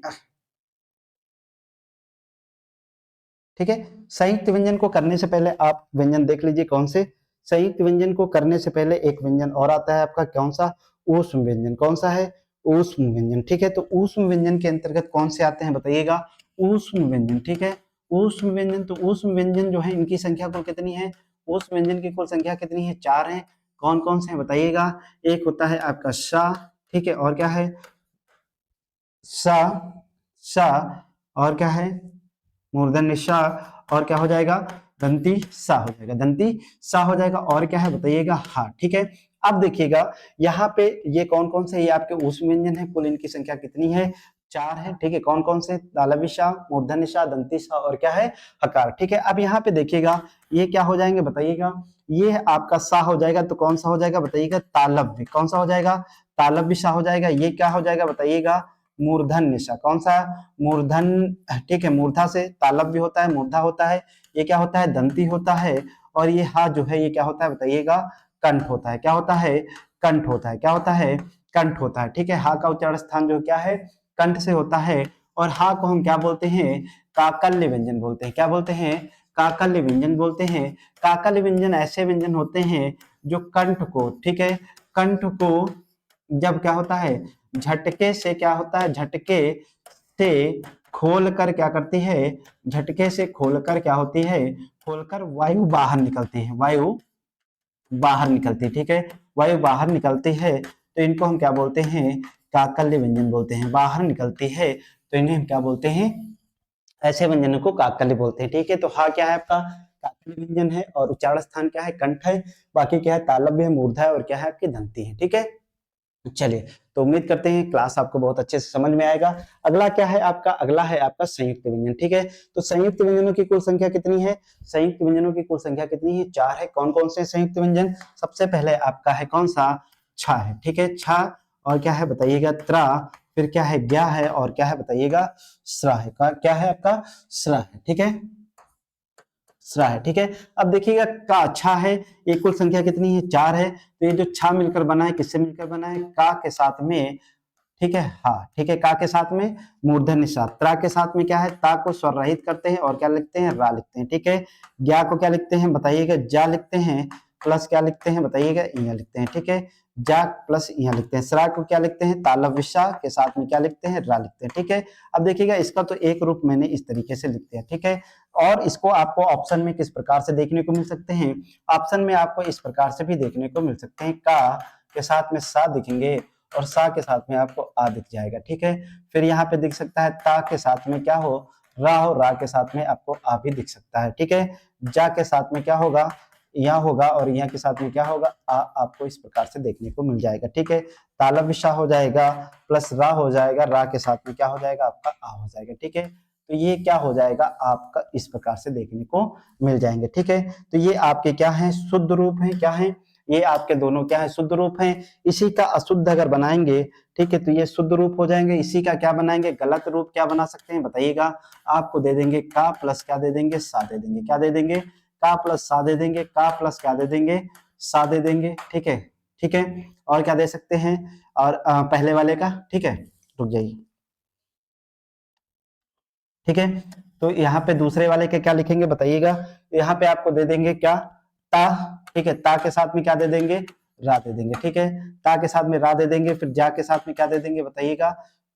ठीक है। संयुक्त व्यंजन को करने से पहले आप व्यंजन देख लीजिए कौन से, संयुक्त व्यंजन को करने से पहले एक व्यंजन और आता है आपका, कौन सा, ऊष्म व्यंजन। कौन सा है, ऊष्म व्यंजन, ठीक है। तो ऊष्म व्यंजन के अंतर्गत कौन से आते हैं बताइएगा, ऊष्म व्यंजन, ठीक है, ऊष्म व्यंजन। तो ऊष्म व्यंजन जो है इनकी संख्या कुल कितनी है, ऊष्म व्यंजन की कुल संख्या कितनी है, 4 है, कौन कौन से हैं बताइएगा। एक होता है आपका सा, ठीक है, और क्या है सा, सा और क्या है मूर्धन्य सा और क्या हो जाएगा, दंती सा हो जाएगा, दंती सा हो जाएगा और क्या है बताइएगा, हा, ठीक है। अब देखिएगा यहाँ पे ये कौन कौन से, ये आपके ऊष्म व्यंजन है, कुल इनकी संख्या कितनी है, 4 है, ठीक है। कौन कौन से, तालव्य सा, मूर्धन्य सा, दंती सा और क्या है हकार, ठीक है। अब यहाँ पे देखिएगा ये क्या हो जाएंगे बताइएगा, ये आपका सा हो जाएगा, तो कौन सा हो जाएगा बताइएगा, तालव्य, कौन सा हो जाएगा, तालव्य सा हो जाएगा। ये क्या हो जाएगा बताइएगा, मूर्धन्य सा, कौन सा, मूर्धन, ठीक है, मूर्धा से तालव्य भी होता है, मूर्धा होता है, ये क्या होता है दंती होता है और ये हा जो है ये क्या होता है बताइएगा, कंठ होता है, क्या होता है, कंठ होता है, क्या होता है, कंठ होता है, ठीक है। हा का उच्चारण स्थान जो क्या है, कंठ से होता है और हा को हम क्या बोलते हैं, काकल्य व्यंजन बोलते हैं, क्या बोलते हैं, काकल्य व्यंजन बोलते हैं। काकल्य व्यंजन ऐसे व्यंजन होते हैं जो कंठ को, ठीक है, कंठ को जब क्या होता है, झटके से क्या होता है, झटके से खोल कर क्या करती है, झटके से खोलकर क्या होती है, खोलकर वायु बाहर निकलती है, वायु बाहर निकलती है, ठीक है, वायु बाहर निकलती है, तो इनको हम क्या बोलते हैं, काकल्य व्यंजन बोलते हैं, बाहर निकलती है तो इन्हें हम क्या बोलते हैं, ऐसे व्यंजनों को काकल्य बोलते हैं, ठीक है। तो हा क्या है आपका काकल्य व्यंजन है और उच्चारण स्थान क्या है, कंठ है, बाकी क्या है तालव्य है, मूर्धा है और क्या है आपकी दंती है, ठीक है। चलिए, तो उम्मीद करते हैं क्लास आपको बहुत अच्छे से समझ में आएगा। अगला क्या है आपका, अगला है आपका संयुक्त व्यंजन, ठीक है। तो संयुक्त व्यंजनों की कुल संख्या कितनी है, संयुक्त व्यंजनों की कुल संख्या कितनी है, 4 है। कौन कौन से संयुक्त व्यंजन, सबसे पहले आपका है कौन सा, छा है, ठीक है, छा और क्या है बताइएगा, त्रा, फिर क्या है ज्ञा है और क्या है बताइएगा, स्रा है, क्या है आपका स्रा है, ठीक है, स्रा है, ठीक है। अब देखिएगा का छा है, ये कुल संख्या कितनी है, 4 है। तो ये जो छा मिलकर बना है किससे मिलकर बना है, का के साथ में, ठीक है, हाँ, ठीक है, का के साथ में मूर्धन्य सा, त्रा के साथ में क्या है, ता को स्वर रहित करते हैं और क्या लिखते हैं, रा लिखते हैं, ठीक है। ज्ञा को क्या लिखते हैं बताइएगा, जा लिखते हैं, प्लस क्या लिखते हैं बताइएगा, यहाँ लिखते हैं, ठीक है। जा प्लस यहाँ लिखते हैं, सरा को क्या लिखते हैं, तालब विशा के साथ में क्या लिखते हैं, रा लिखते हैं, ठीक है। अब देखिएगा इसका तो एक रूप मैंने इस तरीके से लिख दिया, ठीक है। और इसको आपको ऑप्शन में किस प्रकार से देखने को मिल सकते हैं, ऑप्शन में आपको इस प्रकार से भी देखने को मिल सकते हैं, का के साथ में सा दिखेंगे और सा के साथ में आपको आ दिख जाएगा, ठीक है। फिर यहाँ पे दिख सकता है ता के साथ में क्या हो, रा के साथ में आपको आ भी दिख सकता है, ठीक है। जा के साथ में क्या होगा, यहाँ होगा, और यहाँ के साथ में क्या होगा, आ आपको इस प्रकार से देखने को मिल जाएगा, ठीक है। तालब विशा हो जाएगा प्लस रा हो जाएगा, रा के साथ में क्या हो जाएगा, आपका आ हो जाएगा, ठीक है। तो ये क्या हो जाएगा, आपका इस प्रकार से देखने को मिल जाएंगे, ठीक है। तो ये आपके क्या है, शुद्ध रूप है, क्या है, ये आपके दोनों क्या है, शुद्ध रूप हैं। इसी का अशुद्ध अगर बनाएंगे, ठीक है, तो ये शुद्ध रूप हो जाएंगे। इसी का क्या बनाएंगे, गलत रूप क्या बना सकते हैं बताइएगा, आपको दे देंगे का प्लस क्या दे देंगे, सा दे देंगे, क्या दे देंगे, का प्लस सा दे देंगे, का प्लस क्या दे देंगे, सा दे देंगे, ठीक है, ठीक है। और क्या दे सकते हैं, और पहले वाले का, ठीक है, रुक जाइए, ठीक है। तो यहाँ पे दूसरे वाले के क्या लिखेंगे बताइएगा, यहाँ पे आपको दे देंगे क्या, ता, ठीक है, ता के साथ में क्या दे देंगे, रा दे देंगे, ठीक है। ता के साथ में रा दे देंगे, फिर जा के साथ में क्या दे देंगे बताइएगा,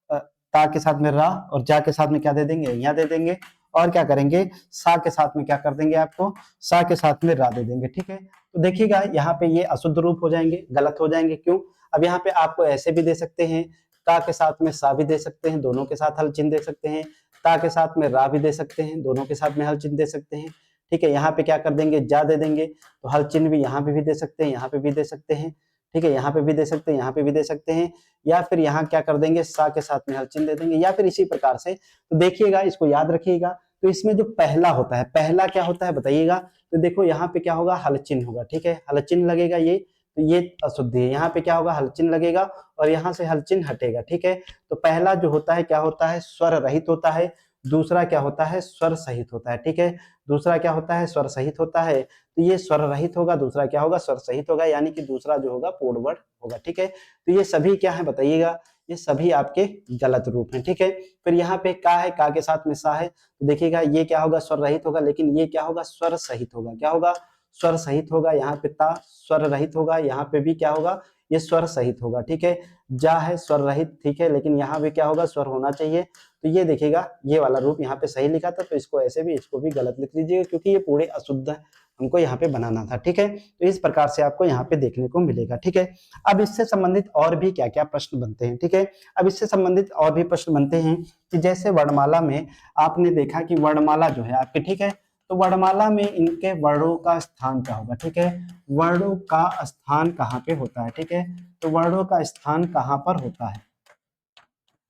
ता के साथ में रा, और जा के साथ में क्या दे देंगे, यहाँ दे देंगे। और क्या करेंगे, सा के साथ में क्या कर देंगे, आपको सा के साथ में रा दे देंगे, ठीक है। तो देखिएगा यहाँ पे ये अशुद्ध रूप हो जाएंगे, गलत हो जाएंगे, क्यों। अब यहाँ पे आपको ऐसे भी दे सकते हैं, का के साथ में सा भी दे सकते हैं, दोनों के साथ हल चिन्ह दे सकते हैं, ता के साथ में रा भी दे सकते हैं, दोनों के साथ में हल चिन्ह दे सकते हैं, ठीक है। यहाँ पे क्या कर देंगे, जा दे देंगे, तो हल चिन्ह भी यहाँ पे भी दे सकते हैं, यहाँ पे भी दे सकते हैं, ठीक है, यहाँ पे भी दे सकते हैं, यहाँ पे भी दे सकते हैं, या फिर यहाँ क्या कर देंगे, सा के साथ में हल चिन्ह दे देंगे, या फिर इसी प्रकार से। तो देखिएगा, इसको याद रखिएगा। तो इसमें जो पहला होता है, पहला क्या होता है बताइएगा, तो देखो यहाँ पे क्या होगा, हल चिन्ह होगा, ठीक है, हल चिन्ह लगेगा ये, तो ये अशुद्धि है। यहाँ पे क्या होगा, हल चिन्ह लगेगा और यहाँ से हल चिन्ह हटेगा, ठीक है। तो पहला जो होता है क्या होता है, स्वर रहित होता है, दूसरा क्या होता है, स्वर सहित होता है, ठीक है। दूसरा क्या होता है, स्वर सहित होता है, तो ये स्वर रहित होगा, दूसरा क्या होगा, स्वर सहित होगा, यानी कि दूसरा जो होगा पूर्ण वर्ण होगा, ठीक है। तो ये सभी क्या है बताइएगा, ये सभी आपके गलत रूप हैं, ठीक है। फिर यहाँ पे का है, का के साथ में सा है, तो देखिएगा ये क्या होगा, स्वर रहित होगा, लेकिन ये क्या होगा, स्वर सहित होगा, क्या होगा, स्वर सहित होगा। यहाँ पे ता स्वर रहित होगा, यहाँ पे भी क्या होगा, ये स्वर सहित होगा, ठीक है। जा है स्वर रहित, ठीक है, लेकिन यहाँ भी क्या होगा, स्वर होना चाहिए। तो ये देखिएगा, ये वाला रूप यहाँ पे सही लिखा था, तो इसको ऐसे भी, इसको भी गलत लिख लीजिएगा, क्योंकि ये पूरे अशुद्ध है, हमको यहाँ पे बनाना था, ठीक है। तो इस प्रकार से आपको यहाँ पे देखने को मिलेगा, ठीक है। अब इससे संबंधित और भी क्या क्या प्रश्न बनते हैं, ठीक है। अब इससे संबंधित और भी प्रश्न बनते हैं कि जैसे वर्णमाला में आपने देखा कि वर्णमाला जो है आपके, ठीक है, तो वर्णमाला में इनके वर्णों का स्थान क्या होगा, ठीक है। वर्णों का स्थान कहाँ पे होता है, ठीक है। तो वर्णों का स्थान कहाँ पर होता है,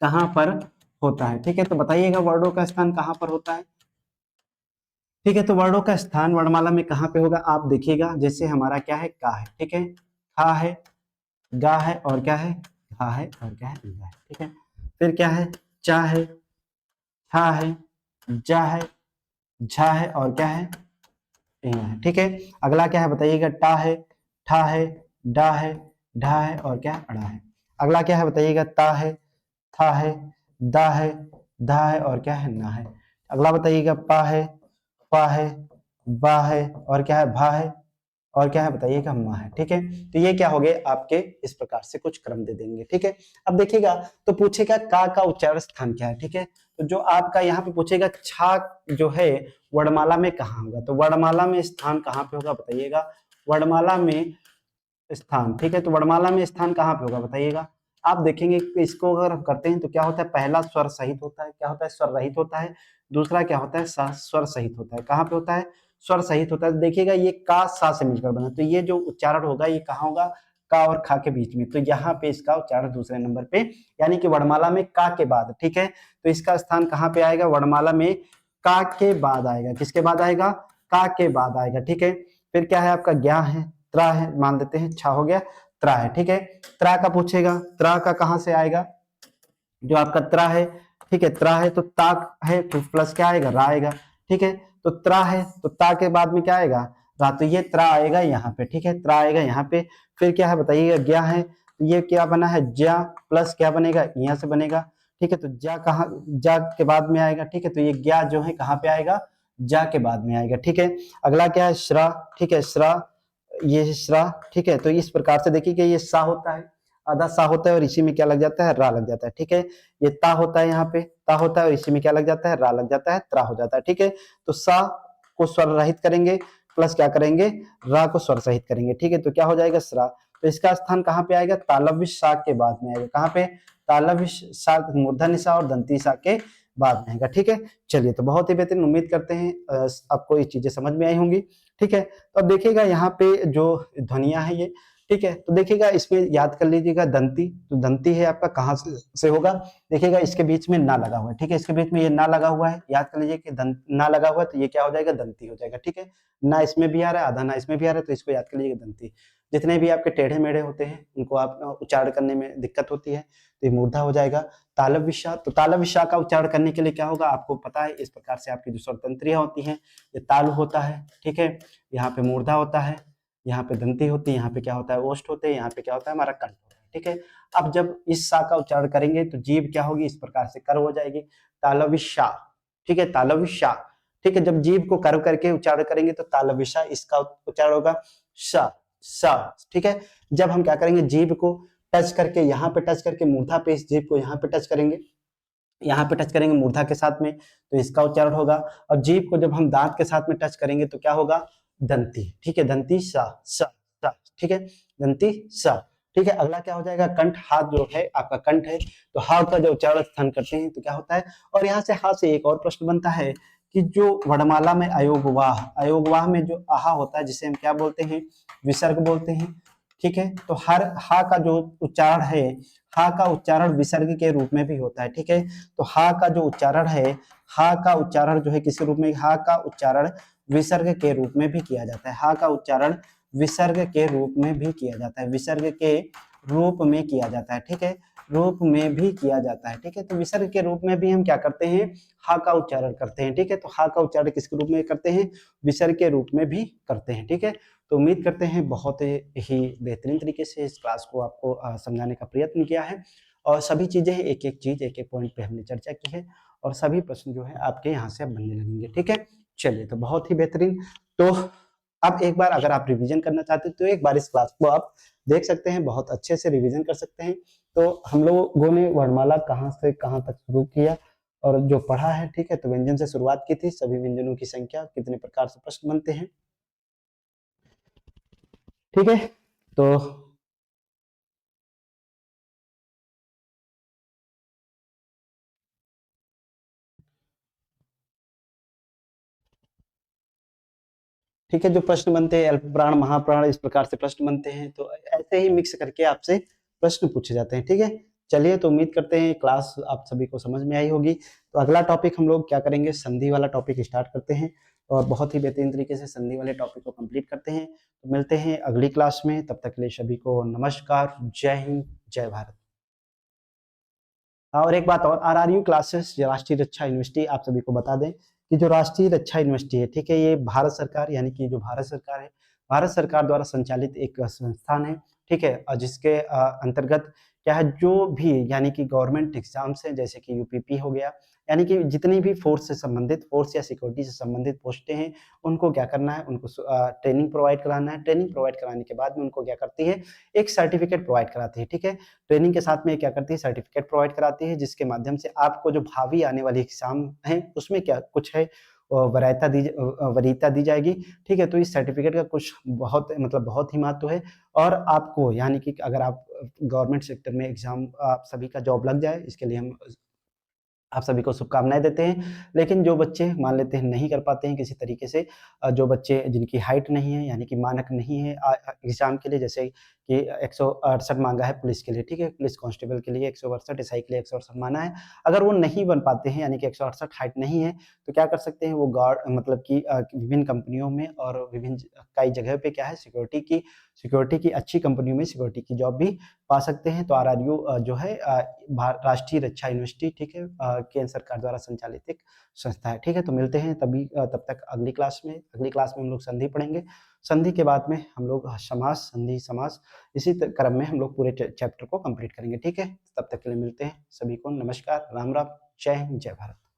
कहाँ पर होता है, ठीक है। तो बताइएगा वर्णों का स्थान कहाँ पर होता है, ठीक है। तो वर्णों का स्थान वर्णमाला में कहाँ पे होगा, आप देखिएगा, जैसे हमारा क्या है, का है, ठीक है, खा है, गा है, और क्या है, घा है, और क्या है, गा है, ठीक है। फिर क्या है, चा है, था है, जा है, झा है, और क्या है, यहाँ है, ठीक है। अगला क्या है बताइएगा, टा है, ठा है, डा है, ढा है, और क्या है, अड़ा है। अगला क्या है बताइएगा, ता है, था है, दा है, धा है, और क्या है, ना है। अगला बताइएगा, पा है, पा है, बा है, और क्या है, भा है, और क्या है बताइएगा, माँ है, ठीक है। तो ये क्या हो गए आपके, इस प्रकार से कुछ क्रम दे देंगे, ठीक है। अब देखिएगा, तो पूछेगा का उच्चारण स्थान क्या है, ठीक है। तो जो आपका यहाँ पे पूछेगा, छा जो है वर्णमाला में कहाँ होगा, तो वर्णमाला में स्थान कहाँ पे होगा बताइएगा, वर्णमाला में स्थान, ठीक है। तो वर्णमाला में स्थान कहाँ पे होगा बताइएगा, आप देखेंगे कि इसको अगर हम करते हैं तो क्या होता है, पहला स्वर सहित होता है, क्या होता है, स्वर रहित होता है। दूसरा क्या होता है, स्वर सहित होता है, कहाँ पे होता है, स्वर सहित होता है। देखिएगा ये का सा से मिलकर बना, तो ये जो उच्चारण होगा ये कहाँ होगा, का और खा के बीच में, तो यहाँ पे इसका उच्चारण दूसरे नंबर पे, यानी कि वर्णमाला में का के बाद, ठीक है। तो इसका स्थान कहाँ पे आएगा, वर्णमाला में का के बाद आएगा, किसके बाद आएगा, का के बाद आएगा, ठीक है। फिर क्या है आपका, ज्ञा है, त्रा है, मान देते हैं, छा हो गया, त्रा है, ठीक है। त्रा का पूछेगा, त्रा का कहां से आएगा, जो आपका त्रा है, ठीक है, त्रा है तो ता है, तो प्लस क्या आएगा, रा आएगा, ठीक है। तो त्रा है तो ता के बाद में क्या आएगा, रा, तो ये त्रा आएगा यहाँ पे, ठीक है, त्रा आएगा यहाँ पे। फिर क्या है बताइएगा, ज्ञा है, तो ये क्या बना है, ज्या प्लस क्या बनेगा, यहाँ से बनेगा, ठीक है। तो ज्या कहाँ, जा के बाद में आएगा, ठीक है। तो ये ज्ञा जो है कहाँ पे आएगा, जा के बाद में आएगा, ठीक है। अगला क्या है, श्रा, ठीक है, श्रा ये श्रा, ठीक है। तो इस प्रकार से देखिए कि ये सा होता है, आधा सा होता है और इसी में क्या लग जाता है, रा लग जाता है, ठीक है। ये ता होता है, यहाँ पे ता होता है और इसी में क्या लग जाता है, रा लग जाता है, त्रा हो जाता है, ठीक है। तो सा को स्वर रहित करेंगे प्लस क्या करेंगे, रा को स्वर सहित करेंगे, ठीक है। तो क्या हो जाएगा, श्रा। तो इसका स्थान कहाँ पे आएगा, तालव्य सा के बाद में आएगा, कहाँ पे, तालव्य सा, मूर्धन्य सा और दंती सा के बाद में आएगा, ठीक है। चलिए, तो बहुत ही बेहतरीन, उम्मीद करते हैं आपको ये चीजें समझ में आई होंगी, ठीक है। तो अब देखिएगा यहाँ पे जो ध्वनिया है ये, ठीक है। तो देखिएगा इसमें याद कर लीजिएगा दंती, तो दंती है आपका कहाँ से होगा, देखिएगा इसके बीच में ना लगा हुआ है, ठीक है। इसके बीच में ये ना लगा हुआ है, याद कर लीजिए कि दंत ना लगा हुआ है, तो ये क्या हो जाएगा, दंती हो जाएगा, ठीक है। ना इसमें भी आ रहा है, आधा ना इसमें भी आ रहा है, तो इसको याद कर लीजिएगा दंती। जितने भी आपके टेढ़े मेढ़े होते हैं उनको आप उच्चारण करने में दिक्कत होती है, तो ये मूर्धा हो जाएगा। तालव्य श, तो तालव्य श का उच्चारण करने के लिए क्या होगा, आपको पता है, इस प्रकार से आपकी जो स्वरतंत्रियां होती हैं, ये ताल होता है, ठीक है। यहाँ पे मूर्धा होता है, यहाँ पे दंती होती है, यहाँ पे क्या होता है, ओष्ठ होते हैं, यहाँ पे क्या होता है, हमारा कंठ होता है, ठीक है। अब जब इस सा का उच्चारण करेंगे तो जीभ क्या होगी, इस प्रकार से कर्व हो जाएगी, तालव्य शा, ठीक है, तालव्य शा, ठीक है। जब जीभ को कर्व करके उच्चारण करेंगे तो तालव्य शा, इसका उच्चारण होगा सा, सा, ठीक है। जब हम क्या करेंगे, जीभ को टच करके, यहाँ पे टच करके मूर्धा पे, इस जीभ को यहाँ पे टच करेंगे, यहाँ पे टच करेंगे मूर्धा के साथ में, तो इसका उच्चारण होगा। और जीभ को जब हम दांत के साथ में टच करेंगे तो क्या होगा, दंती, ठीक है, दंती सा, सा, सा, ठीक है, दंती सा, ठीक है। अगला क्या हो जाएगा, कंठ, हाथ जो है आपका कंठ है, तो हाथ का जो उच्चारण स्थान करते हैं तो क्या होता है। और यहाँ से हाथ से एक और प्रश्न बनता है कि जो वर्णमाला में अयोगवाह, अयोगवाह में जो आहा होता है, जिसे हम क्या बोलते हैं, विसर्ग बोलते हैं, ठीक है। तो हर हा का जो उच्चारण है, हा का उच्चारण विसर्ग के रूप में भी होता है, ठीक है। तो हा का जो उच्चारण है, हा का उच्चारण जो है किस रूप में, हा का उच्चारण विसर्ग के रूप में भी किया जाता है, हा का उच्चारण विसर्ग के रूप में भी किया जाता है, विसर्ग के रूप में किया जाता है, ठीक है, रूप में भी किया जाता है, ठीक है। तो विसर्ग के रूप में भी हम क्या करते हैं, हा का उच्चारण करते हैं, ठीक है। तो हा का उच्चारण किसके रूप में करते हैं, विसर्ग के रूप में भी करते हैं, ठीक है। तो उम्मीद करते हैं बहुत ही बेहतरीन तरीके से इस क्लास को आपको समझाने का प्रयत्न किया है, और सभी चीजें एक एक चीज, एक एक पॉइंट पे हमने चर्चा की है, और सभी प्रश्न जो है आपके यहाँ से अब बनने लगेंगे, ठीक है। चलिए, तो बहुत ही बेहतरीन। तो अब एक बार अगर आप रिवीजन करना चाहते हैं तो एक बार इस क्लास को आप देख सकते हैं, बहुत अच्छे से रिवीजन कर सकते हैं। तो हम लोगों ने वर्णमाला कहाँ से कहाँ तक शुरू किया और जो पढ़ा है, ठीक है। तो व्यंजन से शुरुआत की थी, सभी व्यंजनों की संख्या, कितने प्रकार से प्रश्न बनते हैं, ठीक है। तो ठीक है, जो प्रश्न बनते हैं अल्प प्राण महाप्राण, इस प्रकार से प्रश्न बनते हैं, तो ऐसे ही मिक्स करके आपसे प्रश्न पूछे जाते हैं, ठीक है। चलिए, तो उम्मीद करते हैं क्लास आप सभी को समझ में आई होगी। तो अगला टॉपिक हम लोग क्या करेंगे, संधि वाला टॉपिक स्टार्ट करते हैं, और बहुत ही बेहतरीन तरीके से संधि वाले टॉपिक को कंप्लीट करते हैं। तो मिलते हैं अगली क्लास में, तब तक के लिए सभी को नमस्कार, जय हिंद, जय भारत। हाँ, और एक बात और, आरआरयू क्लासेस राष्ट्रीय रक्षा यूनिवर्सिटी, आप सभी को बता दें कि जो राष्ट्रीय रक्षा यूनिवर्सिटी है, ठीक है, ये भारत सरकार, यानी कि जो भारत सरकार है, भारत सरकार द्वारा संचालित एक संस्थान है, ठीक है। और जिसके अंतर्गत क्या है, जो भी यानी कि गवर्नमेंट एग्जाम्स है, जैसे कि यूपीपी हो गया, यानी कि जितनी भी फोर्स से संबंधित, फोर्स या सिक्योरिटी से संबंधित पोस्टें हैं, उनको क्या करना है, उनको ट्रेनिंग प्रोवाइड कराना है। ट्रेनिंग प्रोवाइड कराने के बाद में उनको क्या करती है, एक सर्टिफिकेट प्रोवाइड कराती है, ठीक है। ट्रेनिंग के साथ में क्या करती है, सर्टिफिकेट प्रोवाइड कराती है, जिसके माध्यम से आपको जो भावी आने वाली एग्जाम है उसमें क्या कुछ है वरीयता दी जाएगी, ठीक है। तो इस सर्टिफिकेट का कुछ बहुत मतलब बहुत ही महत्व है, और आपको यानी कि अगर आप गवर्नमेंट सेक्टर में एग्जाम आप सभी का जॉब लग जाए, इसके लिए हम आप सभी को शुभकामनाएं देते हैं। लेकिन जो बच्चे मान लेते हैं नहीं कर पाते हैं किसी तरीके से, जो बच्चे जिनकी हाइट नहीं है, यानी कि मानक नहीं है एग्जाम के लिए, जैसे कि 168 मांगा है पुलिस के लिए, ठीक है, पुलिस कांस्टेबल के लिए 168, एसआई के लिए 168 माना है। अगर वो नहीं बन पाते हैं, यानी कि 168 हाइट नहीं है, तो क्या कर सकते हैं, वो गार्ड मतलब कि विभिन्न कंपनियों में और विभिन्न कई जगह पे क्या है, सिक्योरिटी की अच्छी कंपनियों में सिक्योरिटी की जॉब भी पा सकते हैं। तो आरआरयू जो है राष्ट्रीय रक्षा यूनिवर्सिटी, ठीक है, केंद्र सरकार द्वारा संचालित एक संस्था है, ठीक है। तो मिलते हैं तभी तब तक अगली क्लास में, हम लोग संधि पढ़ेंगे। संधि के बाद में हम लोग समास, संधि, समास, इसी क्रम में हम लोग पूरे चैप्टर को कंप्लीट करेंगे, ठीक है। तब तक के लिए मिलते हैं, सभी को नमस्कार, राम राम, जय हिंद, जय भारत।